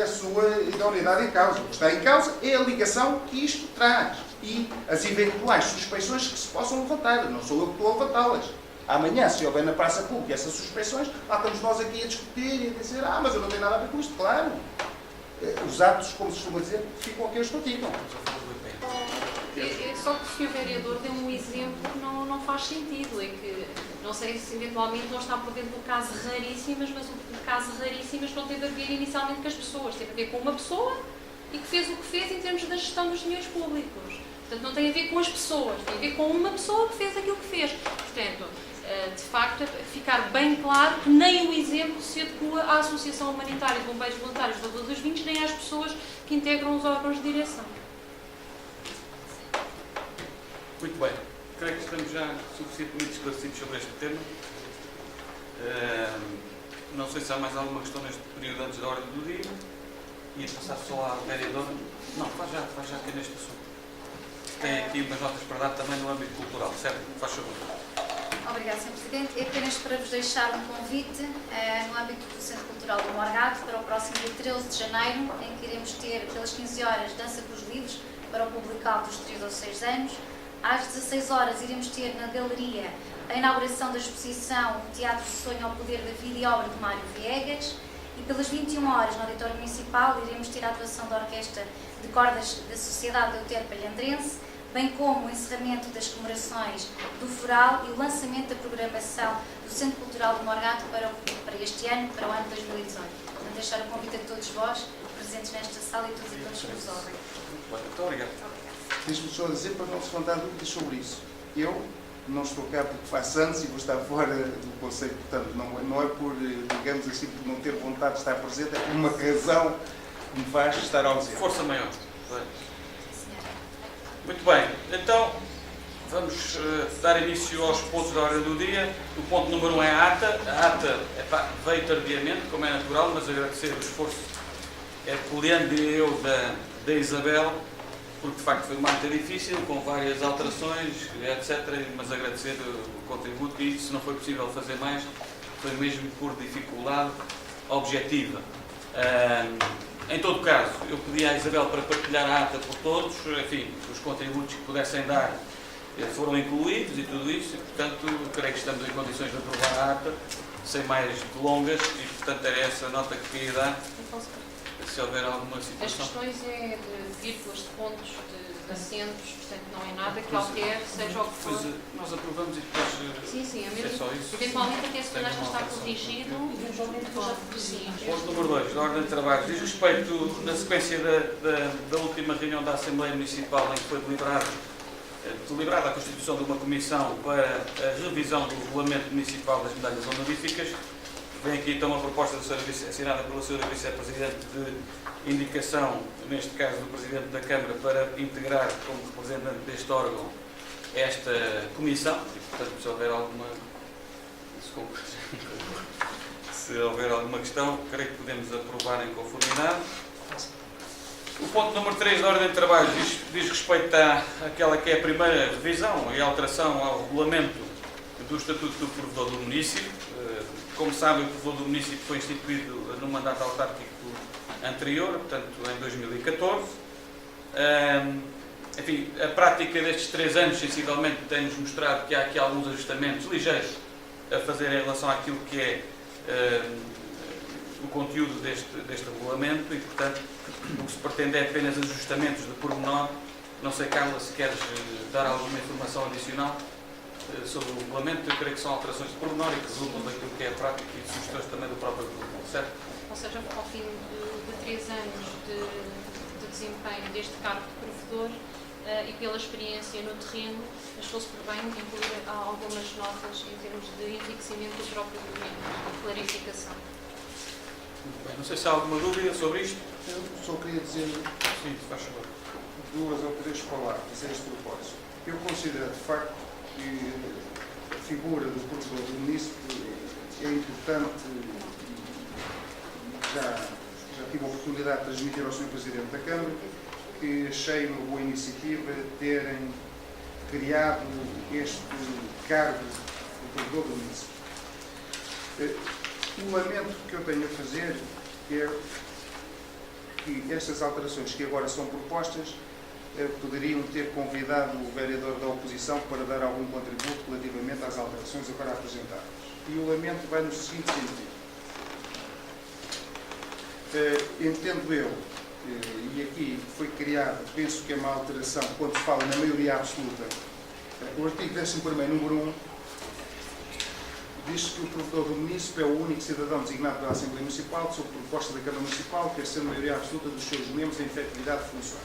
a sua idoneidade em causa. O que está em causa é a ligação que isto traz e as eventuais suspeições que se possam levantar. Não sou eu que estou a levantá-las. Amanhã, se houver na praça pública essas suspeições, lá estamos nós aqui a discutir e a dizer, mas eu não tenho nada a ver com isto. Claro. Os atos, como se costuma dizer, ficam aqueles que praticam. Só que o Sr. Vereador deu um exemplo que não faz sentido. É que, não sei se eventualmente não está por dentro do caso Raríssimas, mas o caso Raríssimas não teve a ver inicialmente com as pessoas. Teve a ver com uma pessoa e que fez o que fez em termos da gestão dos dinheiros públicos. Portanto, não tem a ver com as pessoas, tem a ver com uma pessoa que fez aquilo que fez. Portanto, de facto, é ficar bem claro que nem o exemplo se adequa à Associação Humanitária de Bombeiros Voluntários da Rua dos Vinhos, nem às pessoas que integram os órgãos de direção. Muito bem. Creio que estamos já suficientemente esclarecidos sobre este tema. Não sei se há mais alguma questão neste período antes da ordem do dia. Ia passar só à vereadora. Não, faz já aqui neste assunto. Tem aqui umas notas para dar também no âmbito cultural, certo? Faz favor. Obrigada, Sr. Presidente. É apenas para vos deixar um convite no âmbito do Centro Cultural do Morgado para o próximo dia 13 de janeiro, em que iremos ter, pelas 15 horas, Dança com os Livros para o público-alvo dos 3 ou 6 anos. Às 16 horas iremos ter na galeria a inauguração da exposição Teatro do Sonho ao Poder da Vida e Obra de Mário Viegas. E pelas 21 horas, no Auditório Municipal, iremos ter a atuação da Orquestra de Cordas da Sociedade Deutero Palhandrense, bem como o encerramento das comemorações do Foral e o lançamento da programação do Centro Cultural do Morgado para este ano, para o ano 2018. Vou deixar o convite a todos vós, presentes nesta sala, e todos aqueles que nos ouvem. Muito obrigado. Deixe-me só dizer para não se levantar dúvidas sobre isso. Eu não estou cá porque faço anos e vou estar fora do Conselho, portanto, não é por, digamos assim, por não ter vontade de estar presente, é por uma razão que me faz estar ausente. Força maior. Muito bem. Então, vamos dar início aos pontos da ordem do dia. O ponto número 1 é a ata. A ata veio tardiamente, como é natural, mas agradecer o esforço herculeano de eu, da Isabel, porque de facto foi uma ata difícil, com várias alterações, etc. Mas agradecer o contributo e, se não foi possível fazer mais, foi mesmo por dificuldade objetiva. Em todo caso, eu pedi à Isabel para partilhar a ata por todos, enfim, os contributos que pudessem dar foram incluídos e tudo isso, e portanto, creio que estamos em condições de aprovar a ata, sem mais delongas, e portanto era essa a nota que queria dar. Se houver alguma As situação. questões é de vírgulas, de pontos, de acentos, portanto não é nada que altere, seja o que for. Pois, nós aprovamos e depois Sim, é é mesmo. só isso. Eventualmente até se Tem calhar já uma está alteração. corrigido, sim. Ponto número 2, da ordem de trabalho. Diz respeito, na sequência da última reunião da Assembleia Municipal, em que foi deliberada a constituição de uma comissão para a revisão do regulamento municipal das medalhas honoríficas. Vem aqui então uma proposta assinada pela Sra. Vice-Presidente de indicação, neste caso do Presidente da Câmara, para integrar como representante deste órgão esta comissão. E, portanto, se houver alguma questão, creio que podemos aprovar em conformidade. O ponto número 3 da ordem de trabalho diz respeito àquela que é a primeira revisão e alteração ao regulamento do Estatuto do Provedor do Município. Como sabem, o Provedor do Município foi instituído no mandato autárquico anterior, portanto, em 2014. Enfim, a prática destes 3 anos, sensivelmente, tem-nos mostrado que há aqui alguns ajustamentos ligeiros a fazer em relação àquilo que é o conteúdo deste regulamento e, portanto, o que se pretende é apenas ajustamentos de pormenor. Não sei, Carla, se queres dar alguma informação adicional sobre o regulamento. Eu creio que são alterações de pormenor e que resultam daquilo que é a prática e de sugestões também do próprio grupo, certo? Ou seja, ao fim de 3 anos de desempenho deste cargo de provedor e pela experiência no terreno, achou-se por bem incluir algumas notas em termos de enriquecimento do próprio documento, de clarificação. Muito bem. Não sei se há alguma dúvida sobre isto. Eu só queria dizer Sim, faz favor. 2 ou 3 palavras a este propósito. Eu considero, de facto, que a figura do provedor do município é importante. Já tive a oportunidade de transmitir ao Sr. Presidente da Câmara que achei uma boa iniciativa terem criado este cargo de provedor do município. O lamento que eu tenho a fazer é que estas alterações que agora são propostas poderiam ter convidado o vereador da oposição para dar algum contributo relativamente às alterações agora apresentadas. E o lamento vai no seguinte sentido. Entendo eu, e aqui foi criado, penso que é uma alteração, quando se fala na maioria absoluta, o artigo 11º, número 1, diz que o provedor do município é o único cidadão designado pela Assembleia Municipal, sob proposta da Câmara Municipal, quer ser a maioria absoluta dos seus membros em efetividade de funções.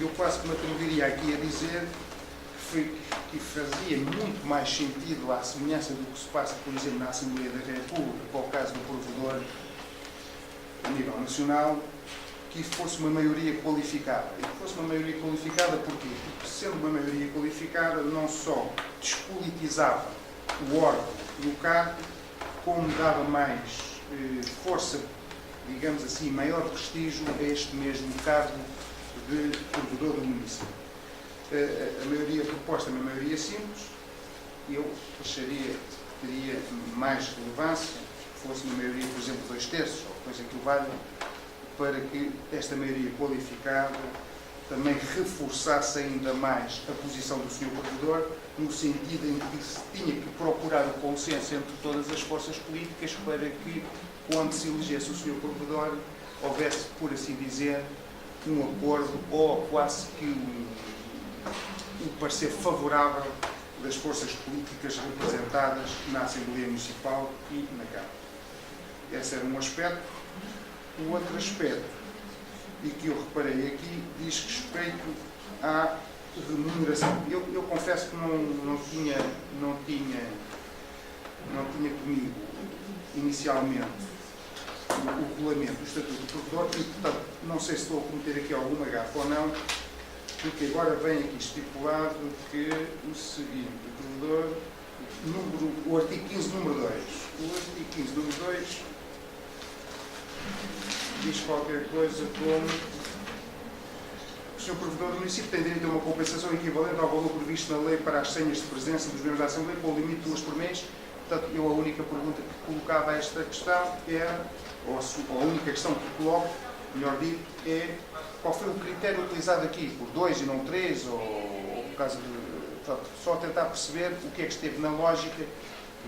Eu quase que me atreveria aqui a dizer que que fazia muito mais sentido à semelhança do que se passa, por exemplo, na Assembleia da República, para o caso do provedor a nível nacional, que fosse uma maioria qualificada. E que fosse uma maioria qualificada porquê? Porque, sendo uma maioria qualificada, não só despolitizava o órgão e o cargo, como dava mais força, digamos assim, maior prestígio a este mesmo cargo de provedor do município. A maioria proposta é uma maioria simples, eu acharia que teria mais relevância se fosse uma maioria, por exemplo, 2/3, ou coisa que o valha, para que esta maioria qualificada também reforçasse ainda mais a posição do Sr. Provedor, no sentido em que se tinha que procurar o consenso entre todas as forças políticas para que, quando se elegesse o Sr. Provedor, houvesse, por assim dizer, um acordo ou quase que um parecer favorável das forças políticas representadas na Assembleia Municipal e na Câmara. Esse era um aspecto. O outro aspecto, e que eu reparei aqui, diz respeito à remuneração. Eu confesso que não tinha comigo inicialmente o regulamento do Estatuto do Provedor e, portanto, não sei se estou a cometer aqui alguma gafa ou não, porque agora vem aqui estipulado que o seguinte, o Provedor, o artigo 15, número 2. O artigo 15, número 2 diz qualquer coisa como o Sr. Provedor do município tem direito a uma compensação equivalente ao valor previsto na lei para as senhas de presença dos membros da Assembleia, com o limite de 2 por mês. Portanto, eu a única pergunta que colocava a esta questão era, ou a única questão que coloco, melhor dito, é qual foi o critério utilizado aqui, por 2 e não 3, ou por causa de... Portanto, só tentar perceber o que é que esteve na lógica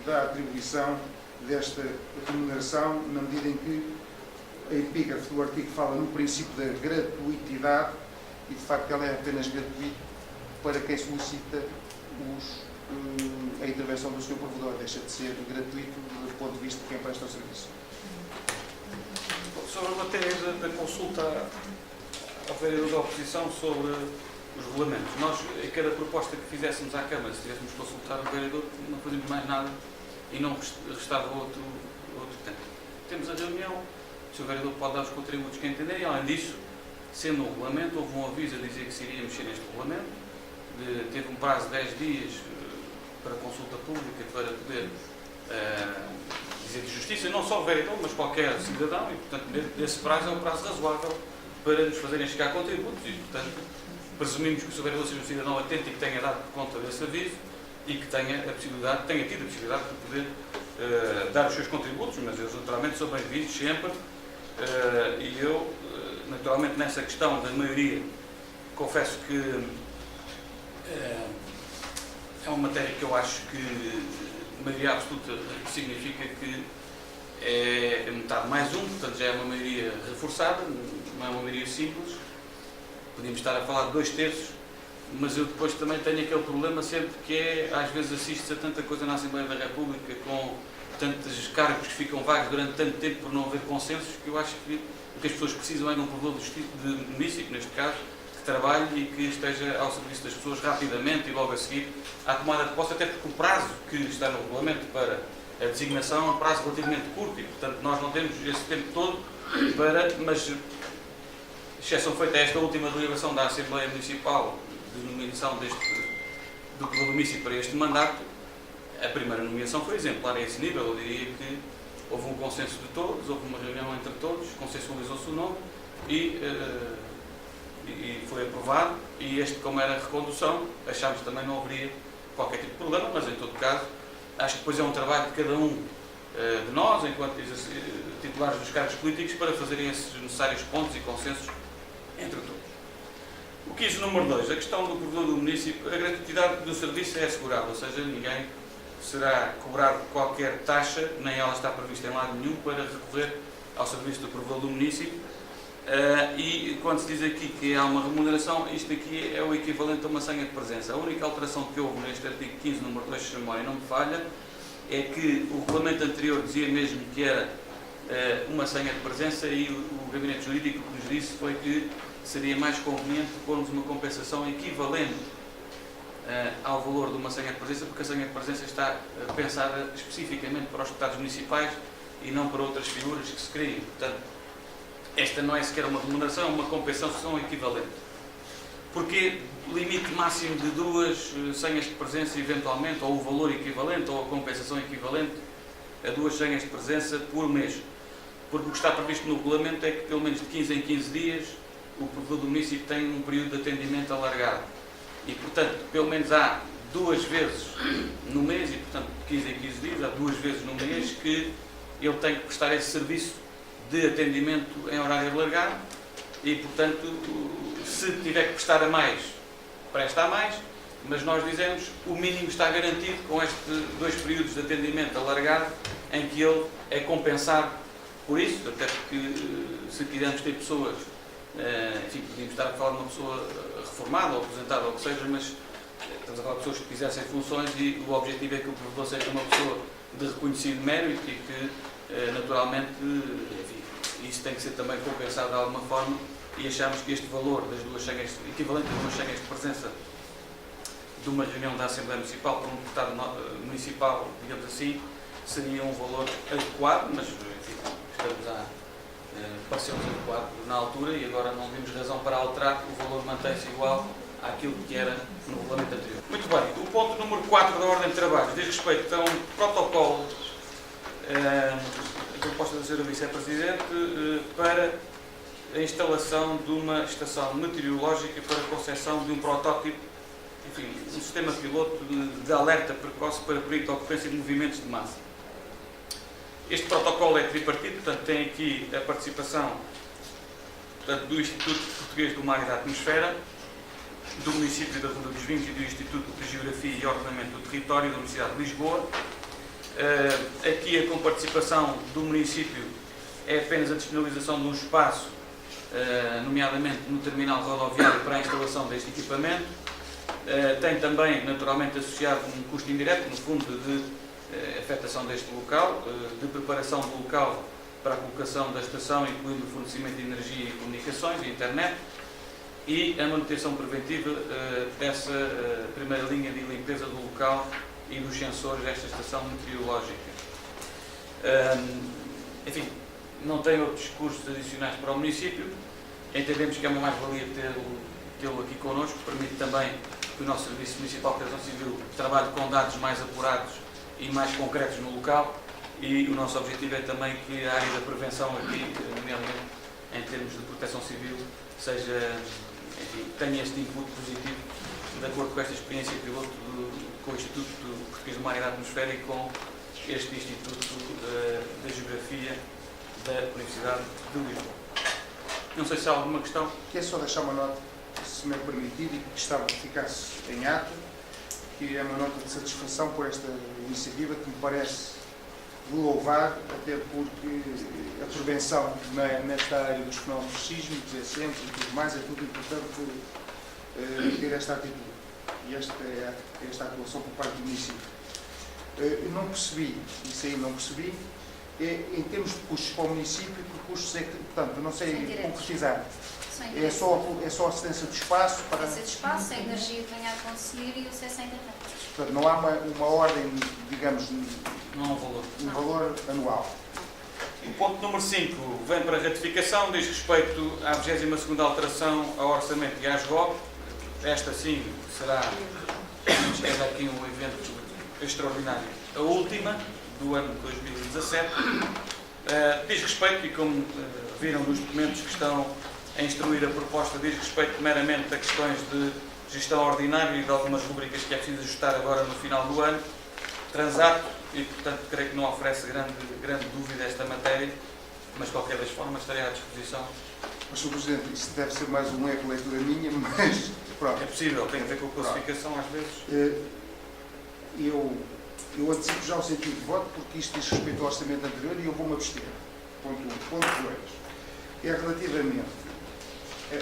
da atribuição desta remuneração, na medida em que a epígrafe do artigo fala no princípio da gratuitidade e, de facto, ela é apenas gratuita para quem solicita a intervenção do Sr. Provedor. Deixa de ser gratuito do ponto de vista de quem presta o serviço. Sobre a matéria da consulta ao vereador da oposição sobre os regulamentos, nós, em cada proposta que fizéssemos à Câmara, se tivéssemos consultar o vereador, não fazíamos mais nada e não restava outro tempo. Temos a reunião, o Sr. Vereador pode dar os contributos que entender e, além disso, sendo um regulamento, houve um aviso a dizer que se iria mexer neste regulamento, teve um prazo de 10 dias para consulta pública para poder dizer de justiça, não só o vereador, mas qualquer cidadão, e, portanto, desse prazo é um prazo razoável para nos fazerem chegar contributos e, portanto, presumimos que o Sr. Vereador seja um cidadão atento e que tenha dado conta desse aviso e que tenha tido a possibilidade de poder dar os seus contributos, mas eles naturalmente são bem-vindos sempre. E eu, naturalmente, nessa questão da maioria, confesso que é uma matéria que eu acho que maioria absoluta significa que é metade mais um, portanto já é uma maioria reforçada, não é uma maioria simples. Podíamos estar a falar de 2/3, mas eu depois também tenho aquele problema sempre que é, às vezes assiste-se a tanta coisa na Assembleia da República com tantos cargos que ficam vagos durante tanto tempo por não haver consensos, que eu acho que o que as pessoas precisam é de um provedor de município, neste caso, que trabalhe e que esteja ao serviço das pessoas rapidamente e logo a seguir à tomada de posse, até porque o prazo que está no regulamento para a designação é um prazo relativamente curto e, portanto, nós não temos esse tempo todo para, mas, exceção feita a esta última deliberação da Assembleia Municipal de nomeação do provedor do município para este mandato, a primeira nomeação foi exemplar a esse nível. Eu diria que houve um consenso de todos, houve uma reunião entre todos, consensualizou-se o nome e foi aprovado. E este, como era recondução, achámos que também não haveria qualquer tipo de problema, mas em todo caso, acho que depois é um trabalho de cada um de nós, enquanto titulares dos cargos políticos, para fazerem esses necessários pontos e consensos entre todos. O 15, número 2, a questão do provedor do município, a gratuidade do serviço é assegurada, ou seja, ninguém será cobrado qualquer taxa, nem ela está prevista em lado nenhum para recorrer ao serviço do provedor do município. E quando se diz aqui que há uma remuneração, isto aqui é o equivalente a uma senha de presença. A única alteração que houve neste artigo 15, número 2, se a memória não me falha, é que o regulamento anterior dizia mesmo que era uma senha de presença e o gabinete jurídico que nos disse foi que seria mais conveniente pormos uma compensação equivalente ao valor de uma senha de presença, porque a senha de presença está pensada especificamente para os deputados municipais e não para outras figuras que se criem. Portanto, esta não é sequer uma remuneração, é uma compensação equivalente. Porque limite máximo de 2 senhas de presença, eventualmente, ou o valor equivalente, ou a compensação equivalente a 2 senhas de presença por mês. Porque o que está previsto no regulamento é que, pelo menos de 15 em 15 dias, o provedor do município tem um período de atendimento alargado. E, portanto, pelo menos há 2 vezes no mês, e, portanto, de 15 em 15 dias, há 2 vezes no mês que ele tem que prestar esse serviço de atendimento em horário alargado e, portanto, se tiver que prestar a mais, presta a mais, mas nós dizemos o mínimo está garantido com estes 2 períodos de atendimento alargado em que ele é compensado por isso, até porque se quisermos ter pessoas, enfim, podíamos estar a falar de uma pessoa reformada ou aposentada ou o que seja, mas estamos a falar de pessoas que exercem funções e o objetivo é que o provedor seja uma pessoa de reconhecido mérito e que, naturalmente, enfim, isso tem que ser também compensado de alguma forma e achamos que este valor das 2 senhas, equivalente a 2 senhas de presença de uma reunião da Assembleia Municipal por um deputado municipal, digamos assim, seria um valor adequado, mas enfim, estamos a pareceu-nos adequado na altura e agora não vimos razão para alterar, o valor mantém-se igual àquilo que era no regulamento anterior. Muito bem, o ponto número 4 da ordem de trabalho diz respeito a um protocolo, a proposta da Sra. Vice-Presidente, para a instalação de uma estação meteorológica para a concepção de um protótipo, enfim, um sistema piloto de alerta precoce para perigo de ocorrência de movimentos de massa. Este protocolo é tripartido, portanto tem aqui a participação, portanto, do Instituto Português do Mar e da Atmosfera, do município da Ronda dos Vinhos e do Instituto de Geografia e Ordenamento do Território da Universidade de Lisboa. Aqui a comparticipação do município é apenas a disponibilização de um espaço, nomeadamente no terminal rodoviário para a instalação deste equipamento. Tem também, naturalmente, associado um custo indireto, no fundo, de afetação deste local, de preparação do local para a colocação da estação, incluindo o fornecimento de energia e comunicações e internet, e a manutenção preventiva dessa primeira linha de limpeza do local e dos sensores desta estação meteorológica. Enfim, não tem outros custos adicionais para o município. Entendemos que é uma mais-valia tê-lo aqui connosco, permite também que o nosso Serviço Municipal de Proteção Civil trabalhe com dados mais apurados e mais concretos no local, e o nosso objetivo é também que a área da prevenção aqui, nomeadamente em termos de proteção civil, seja, enfim, tenha este input positivo de acordo com esta experiência piloto com o Instituto Português do Mar e da Atmosfera e com este Instituto da Geografia da Universidade de Lisboa. Não sei se há alguma questão. Quero só deixar uma nota, se me é permitido, e que gostava que ficasse em ato, que é uma nota de satisfação por esta iniciativa, que me parece de louvar, até porque a prevenção nesta área dos fenómenos sísmicos é sempre e tudo mais, é tudo importante ter esta atitude e esta atuação por parte do município. Eu não percebi, isso aí não percebi, em termos de custos para o município, que custos é que, portanto, não sei concretizar. É só assistência do espaço para... Assistência do espaço, a energia que venha a consumir e o acesso à internet. Portanto, não há uma ordem, digamos, Não há um valor. um valor anual. O ponto número 5 vem para ratificação, diz respeito à 22ª alteração ao orçamento e à ASGOP. Esta sim será, é aqui um evento extraordinário, a última do ano de 2017. Diz respeito, e como viram nos documentos que estão a instruir a proposta, diz respeito meramente a questões de gestão ordinária e de algumas rubricas que é preciso ajustar agora no final do ano. Transato, e portanto creio que não oferece grande dúvida esta matéria, mas de qualquer das formas estarei à disposição. Mas, Sr. Presidente, isso deve ser mais um erro de leitura minha, mas pronto. É possível, tem a ver com a classificação às vezes. Eu antecipo já o sentido de voto, porque isto diz respeito ao orçamento anterior e eu vou-me abster. Ponto 1. Ponto 2. É relativamente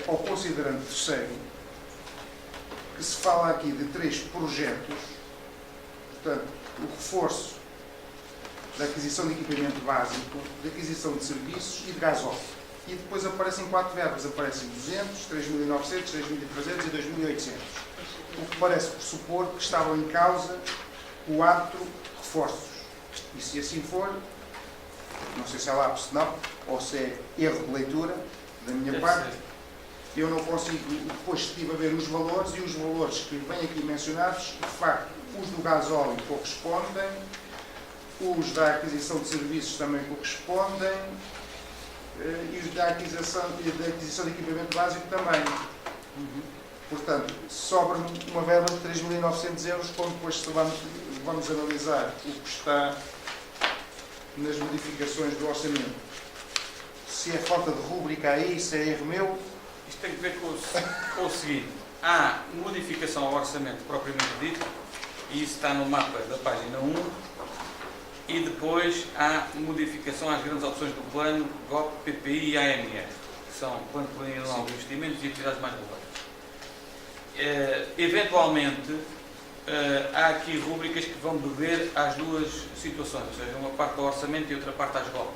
ao considerante terceiro, que se fala aqui de 3 projetos, portanto, o reforço da aquisição de equipamento básico, de aquisição de serviços e de gasóleo. E depois aparecem 4 verbas, aparecem 200, 3.900, 3.300 e 2.800. O parece pressupor que estavam em causa 4 reforços. E se assim for, não sei se é lapso não, ou se é erro de leitura da minha Deve parte, ser. eu não consigo, depois estive a ver os valores e os valores que vêm aqui mencionados, de facto, os do gasóleo correspondem, os da aquisição de serviços também correspondem e os da aquisição de equipamento básico também. Portanto, sobra-me uma verba de 3.900 euros, quando depois vamos analisar o que está nas modificações do orçamento. Se é falta de rúbrica aí, se é erro meu, Isto tem que ver com o seguinte: há modificação ao orçamento propriamente dito, e isso está no mapa da página 1, e depois há modificação às grandes opções do plano GOP, PPI e AMR, que são Plano Plurianual de Investimentos e Atividades mais relevantes. Eventualmente, há aqui rúbricas que vão beber às duas situações, ou seja, uma parte do orçamento e outra parte às GOP.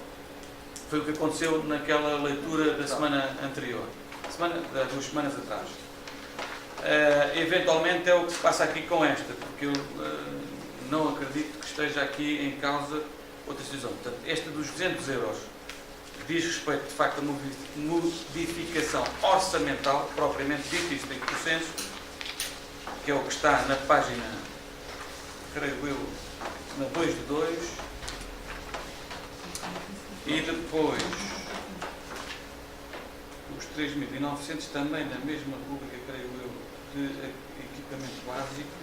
Foi o que aconteceu naquela leitura da semana anterior, das 2 semanas atrás. Eventualmente é o que se passa aqui com esta, porque eu não acredito que esteja aqui em causa outra situação. Portanto, esta dos 200 euros diz respeito, de facto, a modificação orçamental, propriamente dito, isto tem consenso, que é o que está na página, creio eu, na 2 de 2, e depois os 3.900 também na mesma rubrica, creio eu, de equipamento básico.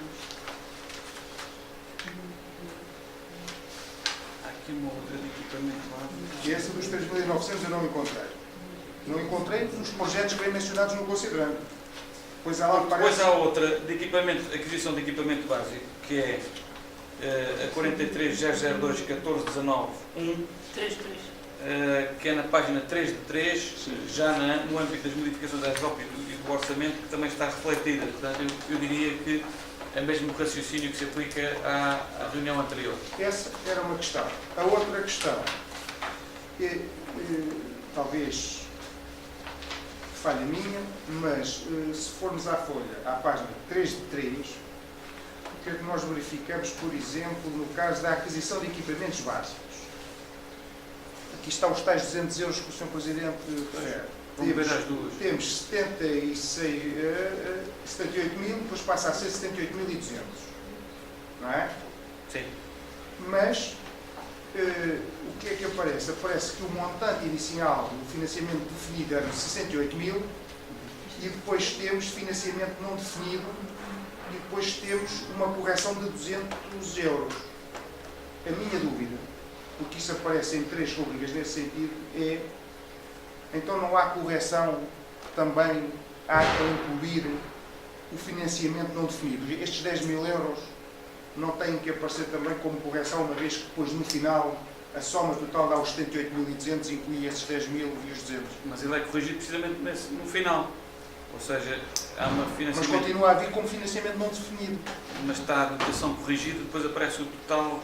Há aqui uma outra de equipamento básico. e essa dos 3.900 eu não encontrei. Não encontrei os projetos bem mencionados no considerando. Pois há lá que Depois parece... há outra de equipamento, aquisição de equipamento básico, que é a 43.002.14.19.1, 3-3. que é na página 3 de 3, já no âmbito das modificações da GOP e do orçamento, que também está refletida. Portanto, eu diria que é mesmo o raciocínio que se aplica à reunião anterior. Essa era uma questão. A outra questão é, talvez falha minha, mas se formos à folha, à página 3 de 3, o que é que nós verificamos, por exemplo, no caso da aquisição de equipamentos básicos? Aqui estão os tais 200 euros que o Sr. Presidente refere. Vamos ver as duas. Temos 78 mil, depois passa a ser 78.200. Não é? Sim. Mas o que é que aparece? Aparece que o montante inicial do financiamento definido era de 68 mil e depois temos financiamento não definido e depois temos uma correção de 200 euros. A minha dúvida, porque isso aparece em 3 rubricas nesse sentido, é então não há correção também há para incluir o financiamento não definido. Estes 10 mil euros não têm que aparecer também como correção, uma vez que depois no final a soma total dá os 78.200, inclui esses 10 mil e os 200. Mas ele é corrigido precisamente no final. Ou seja, há uma Mas financiamento, continua a vir como financiamento não definido. mas está a dotação corrigida, depois aparece o total.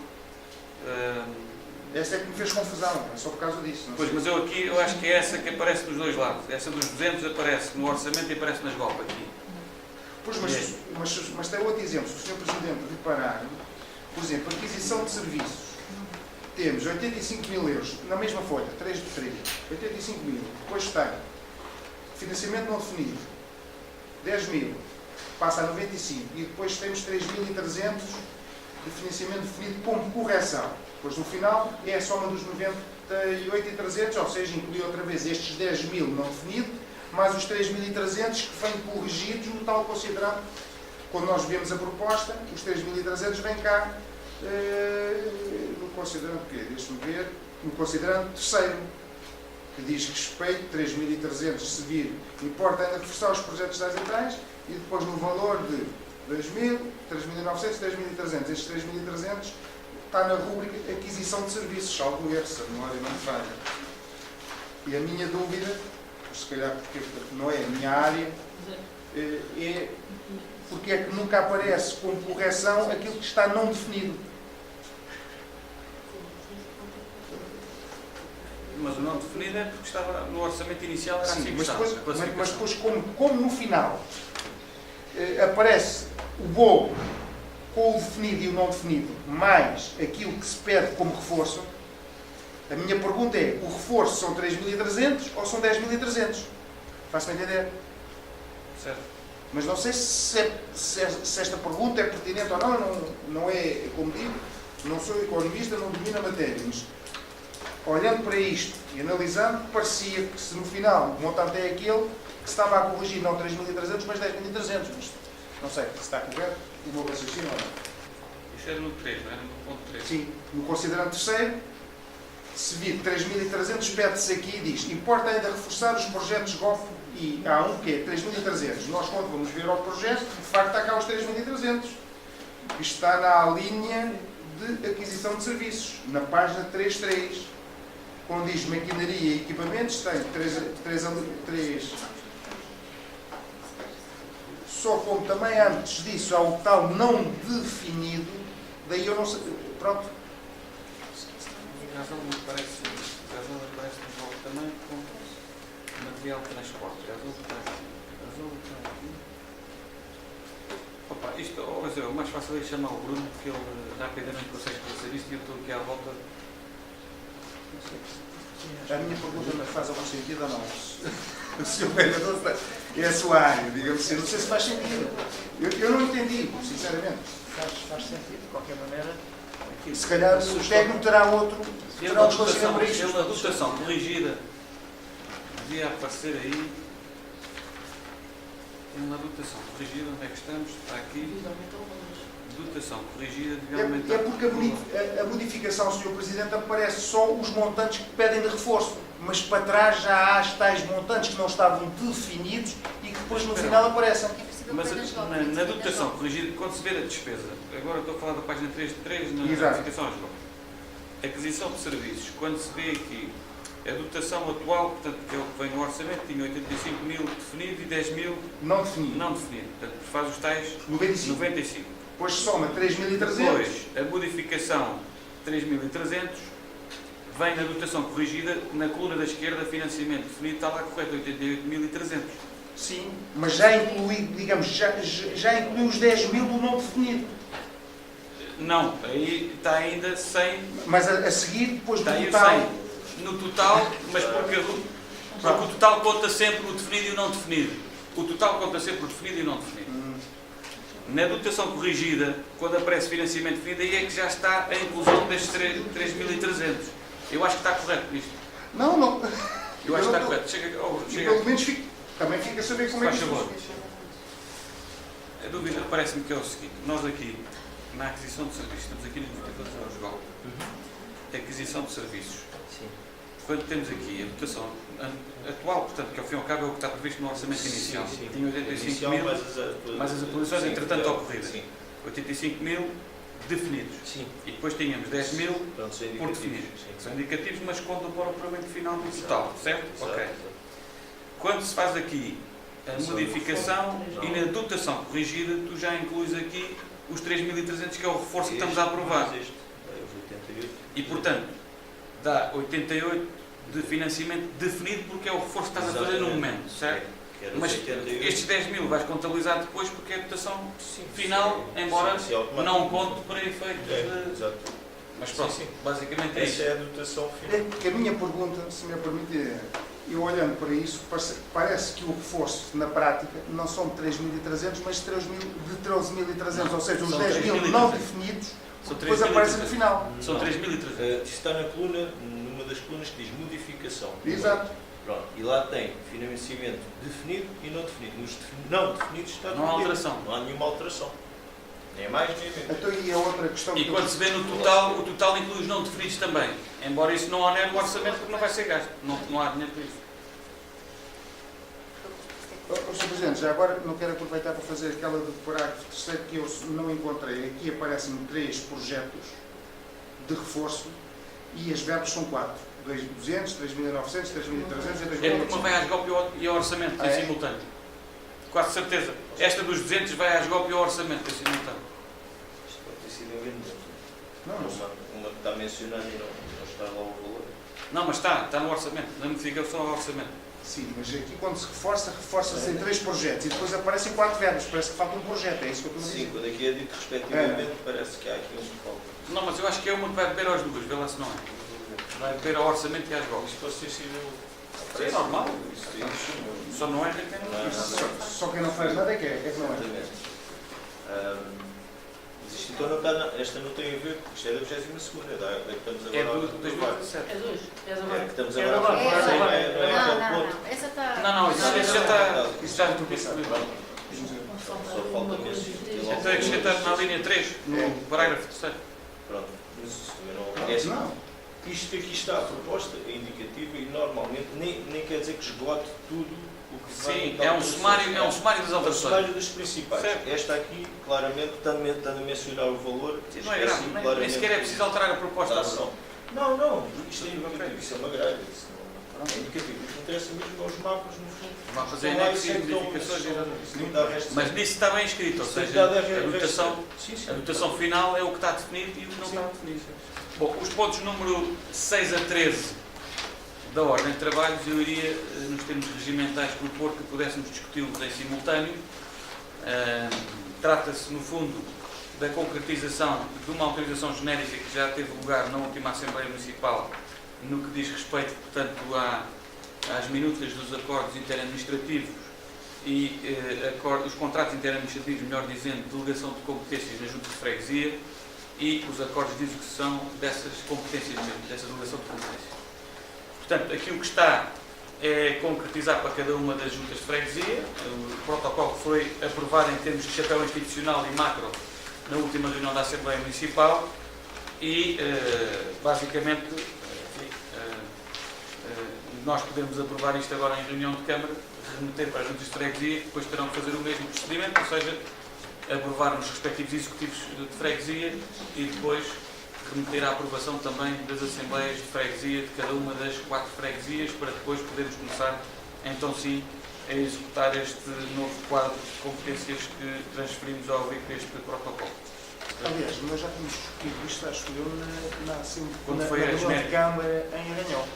Essa é que me fez confusão, é só por causa disso. Não Pois, sei. mas eu acho que é essa que aparece dos dois lados. Essa dos 200 aparece no orçamento e aparece nas GOP aqui. Pois, mas tem outro exemplo. Se o Sr. Presidente reparar, por exemplo, aquisição de serviços. Temos 85 mil euros, na mesma folha, 3 de 3, 85 mil. Depois tem financiamento não definido, 10 mil, passa a 95. E depois temos 3.300 de financiamento definido como correção. Depois, no final, é a soma dos 98.300, ou seja, inclui outra vez estes 10 mil não definidos, mais os 3.300 que vêm corrigidos no tal considerando. Quando nós vemos a proposta, os 3.300 vêm cá no considerando o quê? Deixa-me ver. No considerando terceiro, que diz respeito, 3.300 se vir, importa ainda reforçar os projetos das entradas e depois no valor de 2.000, 3.900, 3.300. Estes 3.300 está na rúbrica aquisição de serviços, salvo erro, se a memória não me falha. E a minha dúvida, se calhar porque não é a minha área, é porque é que nunca aparece como correção aquilo que está não definido. Mas o não definido é porque estava no orçamento inicial, era assim Sim, que mas estava, depois, a classificação. como no final aparece o bolo com o definido e o não definido, mais aquilo que se pede como reforço, a minha pergunta é, o reforço são 3.300 ou são 10.300? Faz-me entender? Certo. Mas não sei se esta pergunta é pertinente ou não, não é, como digo, não sou economista, não domino a matéria, mas olhando para isto e analisando, parecia que se no final o montante é aquele que se estava a corrigir, não 3.300, mas 10.300. Mas não sei se está correto o meu raciocínio ou não. Isto era no 3, não era no ponto 3? Sim, no considerando terceiro, se vir 3.300, pede-se aqui e diz, importa ainda reforçar os projetos GOF e há um que é 3.300. Nós, quando vamos ver ao projeto, de facto está cá os 3.300. Isto está na linha de aquisição de serviços, na página 3.3, quando diz maquinaria e equipamentos, tem 3. Só como também antes disso há o tal não definido, daí eu não sei, pronto. A razão me parece envolve também com material de transporte. A razão está aqui. Opa, isto, o mais fácil é chamar o Bruno, porque ele rapidamente consegue fazer isto e eu estou aqui à volta. A minha pergunta não faz algum sentido ou não? O senhor vereador é a sua área, digamos assim. Não sei se faz sentido. Eu não entendi, sinceramente. Faz sentido, de qualquer maneira. Se calhar o técnico terá outro. Terá outro conhecimento para isto. Pela dotação corrigida, devia aparecer aí. Tem uma dotação corrigida, onde é que estamos? Está aqui. Dotação corrigida, devia aumentar. É porque a modificação, Sr. Presidente, aparece só os montantes que pedem de reforço. Mas para trás já há as tais montantes que não estavam definidos e que depois no final aparecem. Mas na dotação corrigida, quando se vê a despesa, agora estou a falar da página 3.3 na Exato. notificação às GOP. Aquisição de serviços, quando se vê aqui a dotação atual, portanto, que é o que vem no orçamento, tinha 85 mil definido e 10 mil Não definido. não definido. Portanto, faz os tais 95. 95. Depois soma 3.300. Depois, a modificação 3.300 vem na dotação corrigida, na coluna da esquerda, financiamento definido, está lá correto, 88.300. Sim, mas já inclui, digamos, já inclui os 10 mil do não definido. Não, aí está ainda 100. Mas a seguir, depois do Está aí o total. 100 no total, mas porque o total conta sempre o definido e o não definido. O total conta sempre o definido e o não definido. Na dotação corrigida, quando aparece financiamento definido, aí é que já está a inclusão destes 3.300. Eu acho que está correto isto. Não. Eu acho que está correto. Chega. E pelo menos também fica a saber como é que Faz favor. isto. A dúvida parece-me que é o seguinte: nós aqui, na aquisição de serviços, estamos aqui nos indicadores da OSGOL, aquisição de serviços. Sim. Quando temos aqui a dotação atual, portanto, que ao fim e ao cabo é o que está previsto no orçamento inicial, Sim. tinha 85 Inicial, mil, mais as atualizações sim, entretanto ocorridas. Sim. 85 mil definidos. Sim. E depois tínhamos 10 mil Pronto, são por indicativos. definir. Sim. São indicativos, mas contam para o pagamento final do total, certo? Exato, Ok. exato. Quando se faz aqui a Isso modificação não. e na dotação corrigida, tu já incluis aqui os 3.300, que é o reforço que estamos a aprovar. Mais este, é os 88. E, portanto, dá 88 de financiamento definido porque é o reforço que estás a fazer no Exatamente. momento, certo? Que era os Mas 88. estes 10 mil vais contabilizar depois porque é a dotação final, embora Sim, automático. não conte para efeitos É, de... exato. Mas pronto, Sim, sim. basicamente é Essa isso. é a dotação final. É que a minha pergunta, se me permite, é, eu olhando para isso, parece que o reforço na prática não são de 3.300, mas de 13.300, ou seja, os São 10 mil 3.300. não definidos, São depois aparecem no 3.300. final. São 3.300. Isto está na coluna, numa das colunas que diz modificação. Exato. Pronto. E lá tem financiamento definido e não definido. Nos não definidos está Não há definido. alteração. Não há nenhuma alteração. Nem mais nem menos. Então, e a outra questão E que quando se vê no total, o total inclui os não definidos também. Embora isso não onere o orçamento porque não vai ser gasto. Não há dinheiro para isso. Sr. Presidente, já agora não quero aproveitar para fazer aquela do parágrafo terceiro que eu não encontrei. Aqui aparecem 3 projetos de reforço e as verbas são 4. 2.200, 3.900, 3.300 e É porque uma 2.800. vai às GOP e ao orçamento, Ah, em é? simultâneo. Quase certeza. Esta dos 200 vai às GOP e ao orçamento, em simultâneo. Isto pode ter sido engano. Não sei. Uma que está mencionada e não está lá o valor. Não, mas está no orçamento. Na notificação ao orçamento. Sim, mas aqui quando se reforça-se em 3 projetos e depois aparecem 4 verbos. Parece que falta um projeto, é isso que eu estou a Sim, dizer. quando aqui é dito respectivamente, parece que há aqui um falta. Não, mas eu acho que é uma que vai beber aos duas, vê lá se não é. Vai beber ao orçamento e às golpes. Isto pode ter sido. É normal. Isso Só não é quem não Não, é. Só quem não faz nada é que não é. Exatamente. Mas isto então não está, esta não tem a ver, porque isto é da 22ª, da que estamos É agora do a aprovar. 2017. É dois. É É que estamos É agora a agora. aprovar, É sim, agora. não é aquele ponto. Não. Essa está... Não, isso já está. Isso Já já estou estou a pensando. Só falta mesmo. Então é que está na linha 3, no parágrafo 3. Pronto, mas isso também não é assim. Não. Isto aqui está, a proposta é indicativa e normalmente nem quer dizer que esgote tudo o que vai. Sim, então, é um sumário das é um alterações. sumário das principais. Certo. Esta aqui, claramente, estando a mencionar o valor, Não é grave, assim, nem sequer é preciso alterar a proposta. da ação. Não, isto é indicativo, isso é uma grelha. Isso não é indicativo. O que interessa mesmo aos mapas, no fundo. Os mapas Estão em lá e anexo e sempre estão- modificações. isso não dá resto. Mas nisso está bem escrito, ou Isso tem seja, dado a dotação final é o que está definido e o que não está definido. Bom, os pontos número 6 a 13 da ordem de trabalhos, eu iria, nos termos regimentais, propor que pudéssemos discuti-los em simultâneo. Trata-se, no fundo, da concretização de uma autorização genérica que já teve lugar na última Assembleia Municipal, no que diz respeito, portanto, às minutas dos acordos interadministrativos e os contratos interadministrativos, melhor dizendo, delegação de competências na Junta de Freguesia e os acordos de execução dessas competências mesmo, dessa delegação de competências. Portanto, aqui o que está é concretizar para cada uma das juntas de freguesia o protocolo que foi aprovado em termos de chapéu institucional e macro na última reunião da Assembleia Municipal e, basicamente, nós podemos aprovar isto agora em reunião de Câmara, remeter para as juntas de freguesia, que depois terão que fazer o mesmo procedimento, ou seja, aprovar os respectivos executivos de freguesia e depois remeter à aprovação também das assembleias de freguesia de cada uma das 4 freguesias para depois podermos começar, então sim, a executar este novo quadro de competências que transferimos ao AVIC este protocolo. Aliás, nós já tínhamos discutido isto, acho eu, Quando na foi a reunião de genérica. Câmara em Arranhão.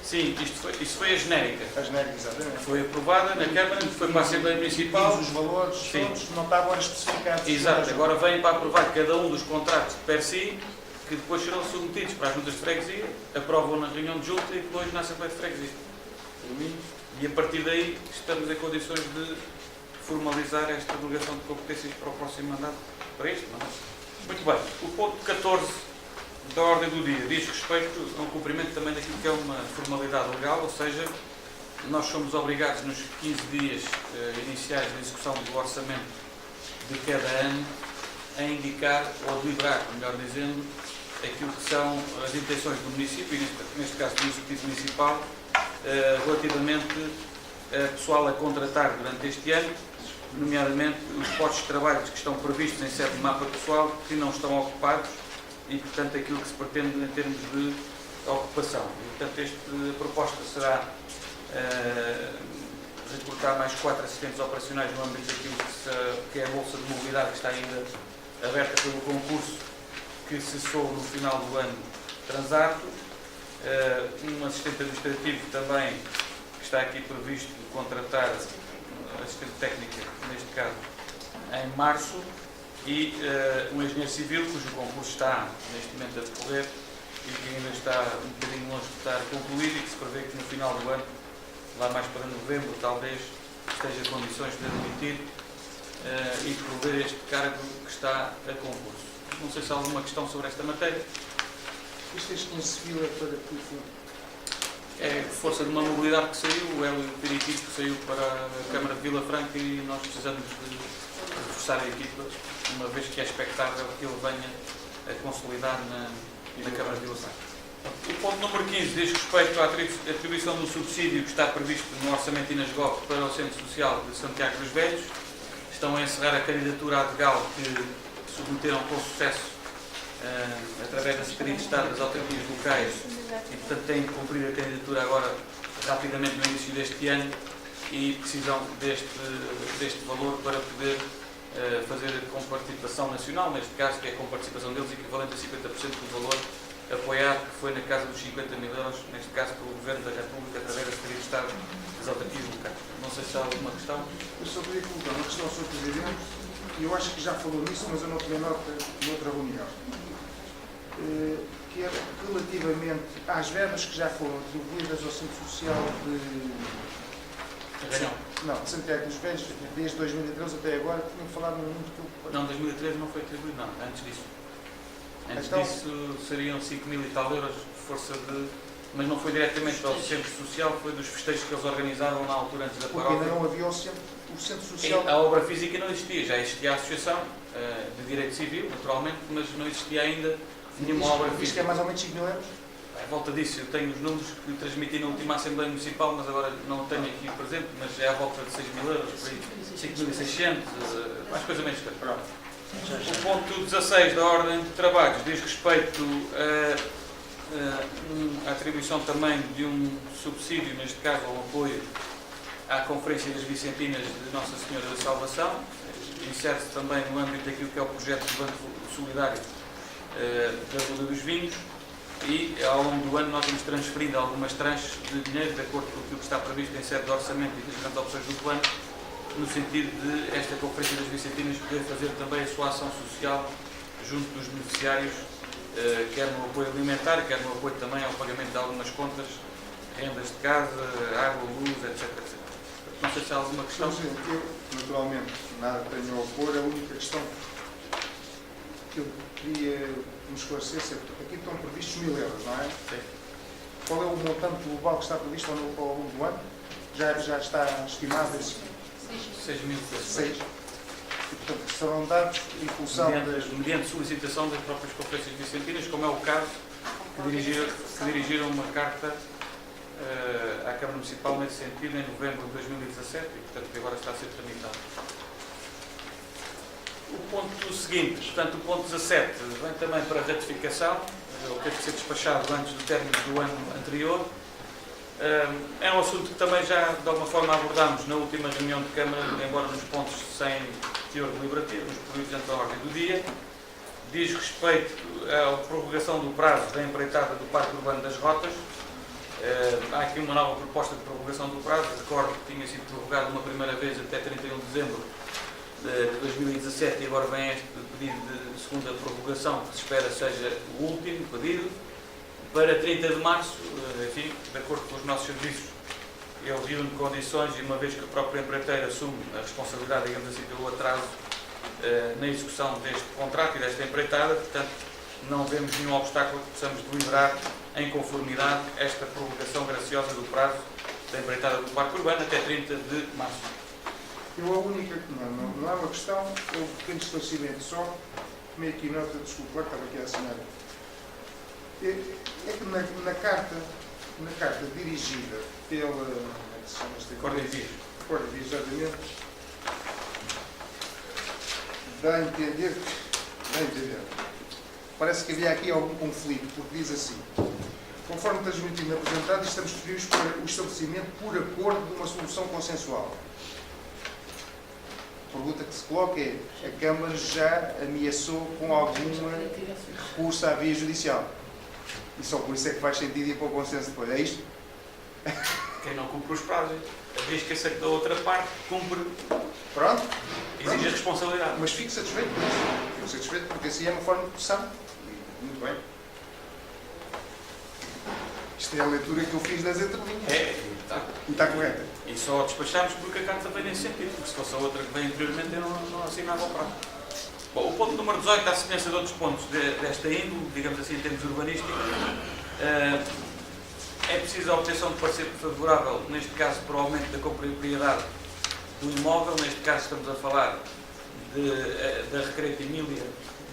Sim, isso foi a genérica. A genérica, exatamente. Foi aprovada na Câmara, foi para a Assembleia Municipal. Vimos os valores, Sim. todos não estavam especificados. Exato, agora vem para aprovar cada um dos contratos per si, que depois serão submetidos para as juntas de freguesia, aprovam na reunião de junta e depois na Assembleia de Freguesia. E a partir daí estamos em condições de formalizar esta delegação de competências para o próximo mandato, para este mandato. Muito bem, o ponto 14 da ordem do dia diz respeito a um cumprimento também daquilo que é uma formalidade legal, ou seja, nós somos obrigados nos 15 dias iniciais da execução do orçamento de cada ano a indicar ou deliberar, melhor dizendo, aquilo que são as intenções do município, e neste caso do Executivo Municipal, relativamente a pessoal a contratar durante este ano, nomeadamente os postos de trabalho que estão previstos em sede de mapa pessoal que não estão ocupados e, portanto, aquilo que se pretende em termos de ocupação. E, portanto, a proposta será recrutar mais 4 assistentes operacionais no âmbito daquilo que é a Bolsa de Mobilidade, que está ainda aberta pelo concurso que cessou no final do ano transato. Um assistente administrativo também, que está aqui previsto contratar assistente técnica, neste caso, em março, e um engenheiro civil, cujo concurso está neste momento a decorrer e que ainda está um bocadinho longe de estar concluído e que se prevê que no final do ano, lá mais para novembro, talvez esteja em condições de admitir e prover este cargo que está a concurso. Não sei se há alguma questão sobre esta matéria. Este engenheiro civil é para que fundo? É força de uma mobilidade que saiu, o Hélio Peritivo que saiu para a Câmara de Vila Franca e nós precisamos de reforçar a equipa, uma vez que é expectável que ele venha a consolidar na Câmara de Vila Franca. O ponto número 15 diz respeito à atribuição do subsídio que está previsto no Orçamento Inasgoc para o Centro Social de Santiago dos Velhos. Estão a encerrar a candidatura à Degal que submeteram com sucesso através da Secretaria de Estado das Autarquias Locais e, portanto, têm que cumprir a candidatura agora rapidamente no início deste ano e precisam deste valor para poder fazer com participação nacional, neste caso, que é com participação deles equivalente a 50% do valor apoiado, que foi na casa dos 50 mil euros, neste caso pelo Governo da República, através da Secretaria de Estado das Autarquias Locais. Não sei se há alguma questão. Eu só queria colocar uma questão ao Sr. Presidente, e eu acho que já falou nisso, mas eu não tomei nota noutra reunião. Que é relativamente às verbas que já foram atribuídas ao Centro Social de Santiago dos Velhos, desde 2013 até agora, tinham falado no número que eu... Não, 2013 não foi atribuído, não, antes disso. Antes Então- disso seriam 5 mil e tal euros, força de... Mas não foi diretamente ao Centro Social, foi dos festejos que eles organizavam na altura antes da Porque ainda paróquia. não havia o Centro Social... A obra física não existia, já existia a Associação de Direito Civil, naturalmente, mas não existia ainda nenhuma obra Diz que é física. mais ou menos 5 mil euros? À volta disso, eu tenho os números que transmiti na última Assembleia Municipal, mas agora não tenho aqui presente, mas é à volta de 6 mil euros, por aí, 5.600, mais coisa menos coisa. Pronto. O ponto 16 da Ordem de Trabalhos diz respeito à atribuição também de um subsídio, neste caso ao apoio à Conferência das Vicentinas de Nossa Senhora da Salvação. Insere-se também no âmbito daquilo que é o projeto do Banco Solidário da Rua dos Vinhos, e ao longo do ano nós vamos transferindo algumas tranches de dinheiro de acordo com aquilo que está previsto em sede de orçamento e das grandes opções do plano, no sentido de esta Conferência das Vicentinas poder fazer também a sua ação social junto dos beneficiários, quer no apoio alimentar, quer no apoio também ao pagamento de algumas contas, rendas de casa, água, luz, etc. Não sei se há alguma questão. Sr. Presidente, eu, naturalmente, nada tenho a opor, a única questão que eu queria me esclarecesse é que aqui estão previstos 1.000 euros, não é? Sim. Qual é o montante global que está previsto ao longo do ano? Já está estimado esse 6 mil 6. E, portanto, serão dados em função das... mediante solicitação das próprias conferências vicentinas, como é o caso que dirigiram uma carta à Câmara Municipal nesse sentido em novembro de 2017 e, portanto, que agora está a ser tramitado. O ponto seguinte, portanto, o ponto 17, vem também para ratificação, ele teve que ser despachado antes do término do ano anterior. É um assunto que também já, de alguma forma, abordámos na última reunião de Câmara, embora nos pontos sem teor deliberativo, nos previstos dentro da ordem do dia. Diz respeito à prorrogação do prazo da empreitada do Parque Urbano das Rotas. Há aqui uma nova proposta de prorrogação do prazo. Recordo que tinha sido prorrogado uma primeira vez até 31 de dezembro de 2017 e agora vem este pedido de segunda prorrogação, que se espera seja o último pedido, para 30 de março, enfim, de acordo com os nossos serviços. Ele reúne condições e, uma vez que a própria empreiteira assume a responsabilidade, digamos assim, pelo atraso na execução deste contrato e desta empreitada, portanto, não vemos nenhum obstáculo que possamos deliberar em conformidade esta prorrogação graciosa do prazo da empreitada do Parque Urbano até 30 de março. Eu a única, não é uma questão, é um pequeno esclarecimento só, tomei aqui nota, desculpa, estava aqui a assinar. É que na carta dirigida pela... Como é que se chama esta Cordentis. Cordentis, exatamente. Dá a entender. Parece que havia aqui algum conflito, porque diz assim: conforme transmitido na apresentada, estamos disponíveis para o estabelecimento por acordo de uma solução consensual. A pergunta que se coloca é: a Câmara já ameaçou com algum recurso à via judicial? E só por isso é que faz sentido ir para o consenso depois. É isto? Quem não cumpre os prazos, arrisca-se da outra parte, cumpre, Pronto? exige a responsabilidade. Mas fico satisfeito por isso. Fico satisfeito porque assim é uma forma de pressão. Muito bem. Isto é a leitura que eu fiz das entrelinhas. E está correta. E só despachámos porque a carta vem nesse sentido, porque se fosse a outra que vem anteriormente eu não assinava o prazo. Bom, o ponto número 18, à semelhança de outros pontos desta índole, digamos assim, em termos urbanísticos, é preciso a obtenção de parecer favorável, neste caso, para o aumento da propriedade do imóvel. Neste caso estamos a falar da Recreio Emília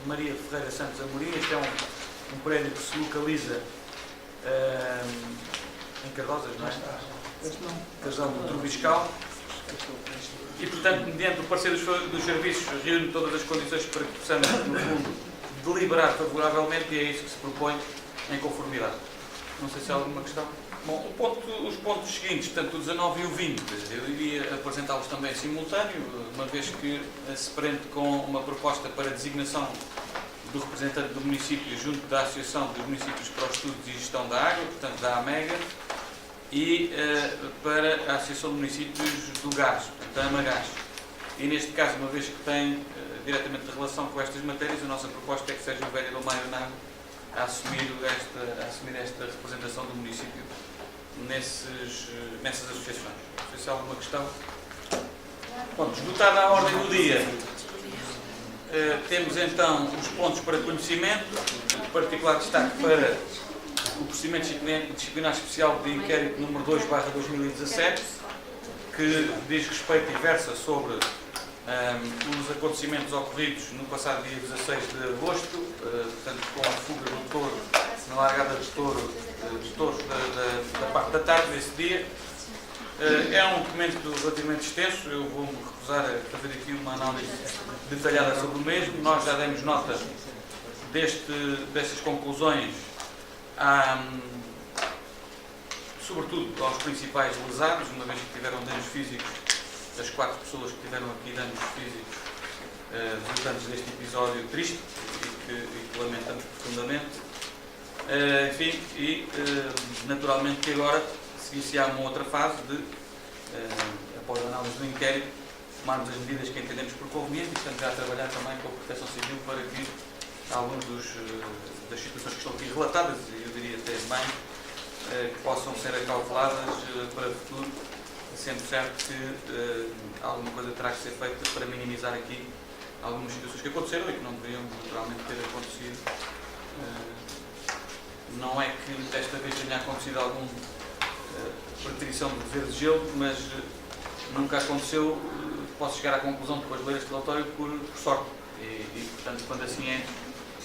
Maria Ferreira Santos Amorim. Este é um prédio que se localiza em Cardosas, não é? Casal do Trubiscal. E, portanto, mediante o parecer dos serviços, reúne todas as condições para que possamos, no fundo, deliberar favoravelmente, e é isso que se propõe em conformidade. Não sei se há alguma questão. Bom, os pontos seguintes, portanto, o 19 e o 20, eu iria apresentá-los também em simultâneo, uma vez que se prende com uma proposta para designação do representante do município junto da Associação dos Municípios para os Estudos e Gestão da Água, portanto da AMEGA, e para a Associação de Municípios do Gás, portanto da AMAGás. E neste caso, uma vez que tem diretamente relação com estas matérias, a nossa proposta é que seja o vereador Mário Nago a assumir esta representação do município nessas associações. Não sei se há alguma questão. Bom, esgotada a ordem do dia, temos então os pontos para conhecimento, de particular destaque para o procedimento disciplinar especial de inquérito número 2/2017, que diz respeito e versa sobre os acontecimentos ocorridos no passado dia 16 de agosto, portanto com a fuga do touro, na largada de touros da parte da tarde desse dia. É um documento relativamente extenso, eu vou-me recusar a fazer aqui uma análise detalhada sobre o mesmo. Nós já demos nota destas conclusões, sobretudo aos principais lesados, uma vez que tiveram danos físicos, as 4 pessoas que tiveram aqui danos físicos resultantes deste episódio triste e que lamentamos profundamente. Enfim, e naturalmente que agora seguir-se-á uma outra fase de, após a análise do inquérito, tomarmos as medidas que entendemos por conveniente e estamos já a trabalhar também com a Proteção Civil para que algumas das situações que estão aqui relatadas, e eu diria até bem, que possam ser acauteladas para o futuro, sendo certo que alguma coisa terá que ser feita para minimizar aqui algumas situações que aconteceram e que não deveriam naturalmente ter acontecido. Não é que desta vez tenha acontecido alguma preterição de dever de gelo, mas nunca aconteceu, posso chegar à conclusão depois de ler este relatório, por sorte. E portanto, quando assim é,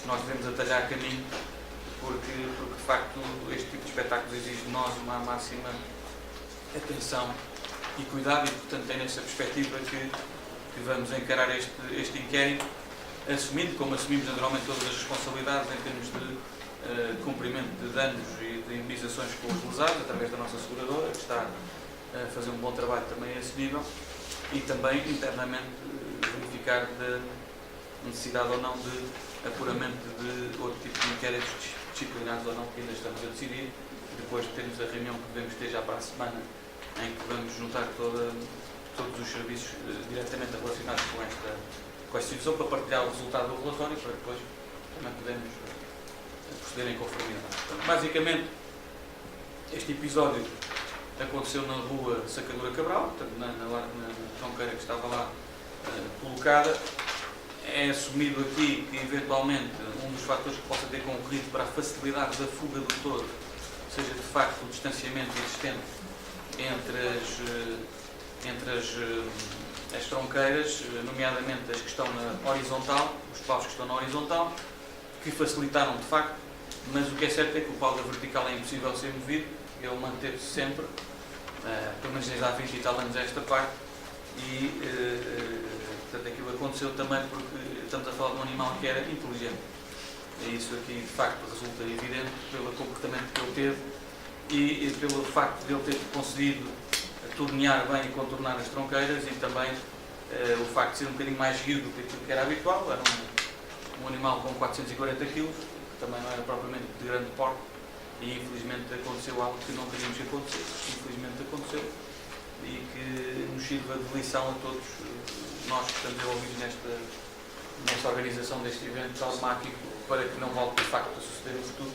nós devemos atalhar caminho, porque de facto este tipo de espetáculos exige de nós uma máxima atenção e cuidado, e portanto é nessa perspectiva que vamos encarar este inquérito, assumindo, como assumimos naturalmente todas as responsabilidades em termos de cumprimento de danos e de indemnizações com os lesados, através da nossa seguradora, que está a fazer um bom trabalho também a esse nível, e também internamente verificar da necessidade ou não de apuramento de outro tipo de inquéritos disciplinares ou não, que ainda estamos a decidir, depois de termos a reunião que devemos ter já para a semana, em que vamos juntar todos os serviços diretamente relacionados com esta instituição, para partilhar o resultado do relatório, para depois também podermos proceder em conformidade. Portanto, basicamente, este episódio aconteceu na rua Sacadura Cabral, portanto, na tronqueira que estava lá colocada. É assumido aqui que, eventualmente, um dos fatores que possa ter concorrido para a facilidade da fuga do touro seja, de facto, o distanciamento existente entre as tronqueiras, nomeadamente as que estão na horizontal, os paus que estão na horizontal, que facilitaram de facto, mas o que é certo é que o pau da vertical é impossível ser movido, ele manteve-se sempre, pelo menos desde há 20 e tal anos a esta parte, e portanto aquilo aconteceu também porque estamos a falar de um animal que era inteligente. E isso aqui de facto resulta evidente pelo comportamento que ele teve e pelo facto de ele ter conseguido tornear bem e contornar as tronqueiras, e também o facto de ser um bocadinho mais guio do que aquilo que era habitual. Era um animal com 440 kg, que também não era propriamente de grande porte, e infelizmente aconteceu algo que não queríamos que acontecesse. Infelizmente aconteceu, e que nos sirva de lição a todos nós que estamos envolvidos nesta organização deste evento traumático, para que não volte de facto a suceder no futuro.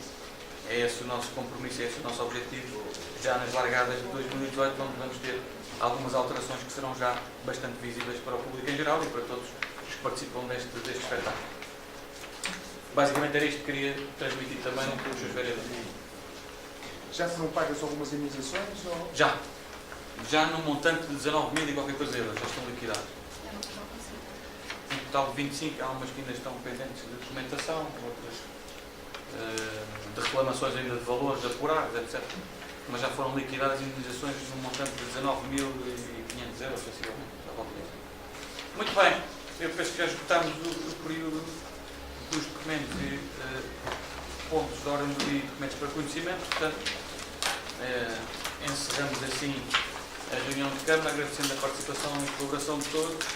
É esse o nosso compromisso, é esse o nosso objetivo, já nas largadas de 2018, onde vamos ter algumas alterações que serão já bastante visíveis para o público em geral e para todos os que participam deste espetáculo. Basicamente era isto que queria transmitir também com os seus vereadores. Já foram pagas algumas indemnizações? Ou... Já no montante de 19.000 e qualquer coisa euros, já estão liquidados. Um total de 25, há umas que ainda estão pendentes de documentação, outras de reclamações ainda de valores apurados, etc. Mas já foram liquidadas indemnizações num montante de 19.500 euros, sensivelmente. Muito bem, eu penso que já esgotámos o período dos documentos e pontos de ordem do dia e documentos para conhecimento. Portanto, encerramos assim a reunião de Câmara, agradecendo a participação e colaboração de todos.